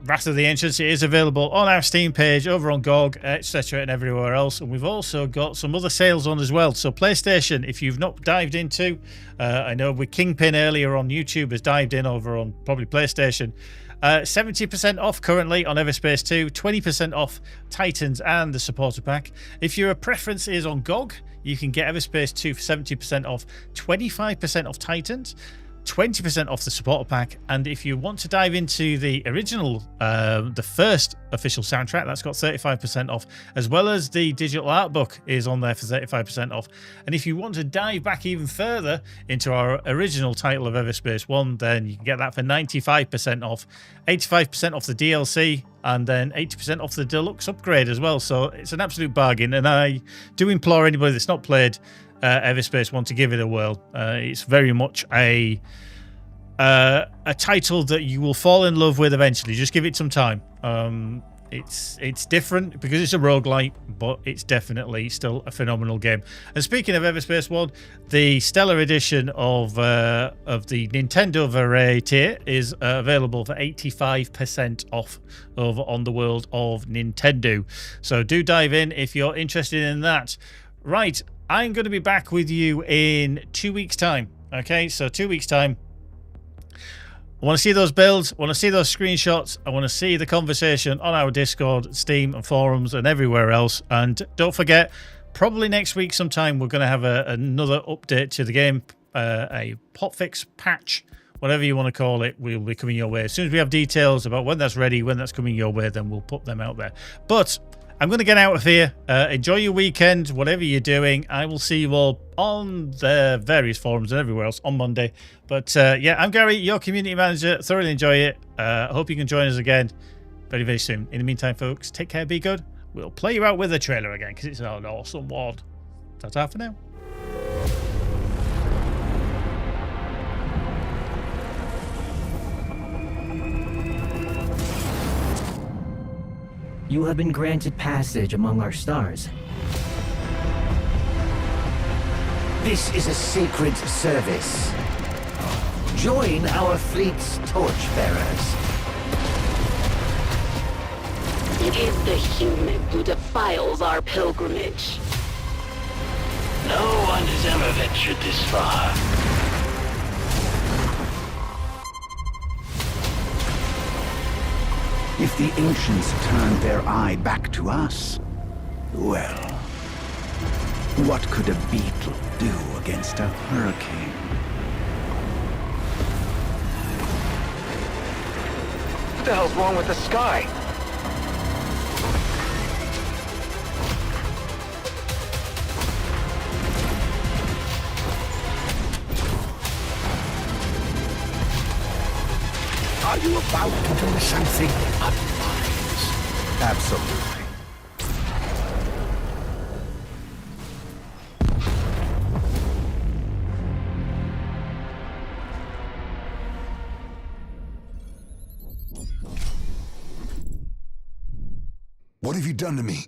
Wrath of the Ancients. It is available on our Steam page, over on GOG, etc. and everywhere else. And we've also got some other sales on as well. So PlayStation, if you've not dived into, I know with Kingpin earlier on YouTube has dived in over on probably PlayStation. 70% off currently on Everspace 2, 20% off Titans and the supporter pack. If your preference is on GOG, you can get Everspace 2 for 70% off, 25% off Titans, 20% off the supporter pack. And if you want to dive into the original, the first official soundtrack, that's got 35% off, as well as the digital art book is on there for 35% off. And if you want to dive back even further into our original title of Everspace 1, then you can get that for 95% off, 85% off the DLC, and then 80% off the deluxe upgrade as well. So it's an absolute bargain, and I do implore anybody that's not played Everspace 1 to give it a whirl. It's very much a title that you will fall in love with eventually. Just give it some time. It's different because it's a roguelite, but it's definitely still a phenomenal game. And speaking of Everspace 1, the Stellar Edition of the Nintendo variety is available for 85% off over on the World of Nintendo. So do dive in if you're interested in that. Right, I'm going to be back with you in 2 weeks' time. Okay, so 2 weeks' time. I want to see those builds. I want to see those screenshots. I want to see the conversation on our Discord, Steam, and forums, and everywhere else. And don't forget, probably next week sometime, we're going to have another update to the game, a hotfix patch, whatever you want to call it, will be coming your way. As soon as we have details about when that's ready, when that's coming your way, then we'll put them out there. But I'm going to get out of here. Enjoy your weekend, whatever you're doing. I will see you all on the various forums and everywhere else on Monday. But yeah, I'm Gary, your community manager. Thoroughly enjoy it. I hope you can join us again very, very soon. In the meantime, folks, take care, be good. We'll play you out with a trailer again because it's an awesome one. Ta-ta for now. You have been granted passage among our stars. This is a sacred service. Join our fleet's torchbearers. It is the human who defiles our pilgrimage. No one has ever ventured this far. If the ancients turned their eye back to us, well, what could a beetle do against a hurricane? What the hell's wrong with the sky? Are you about to do something unwise? Absolutely. have you done to me?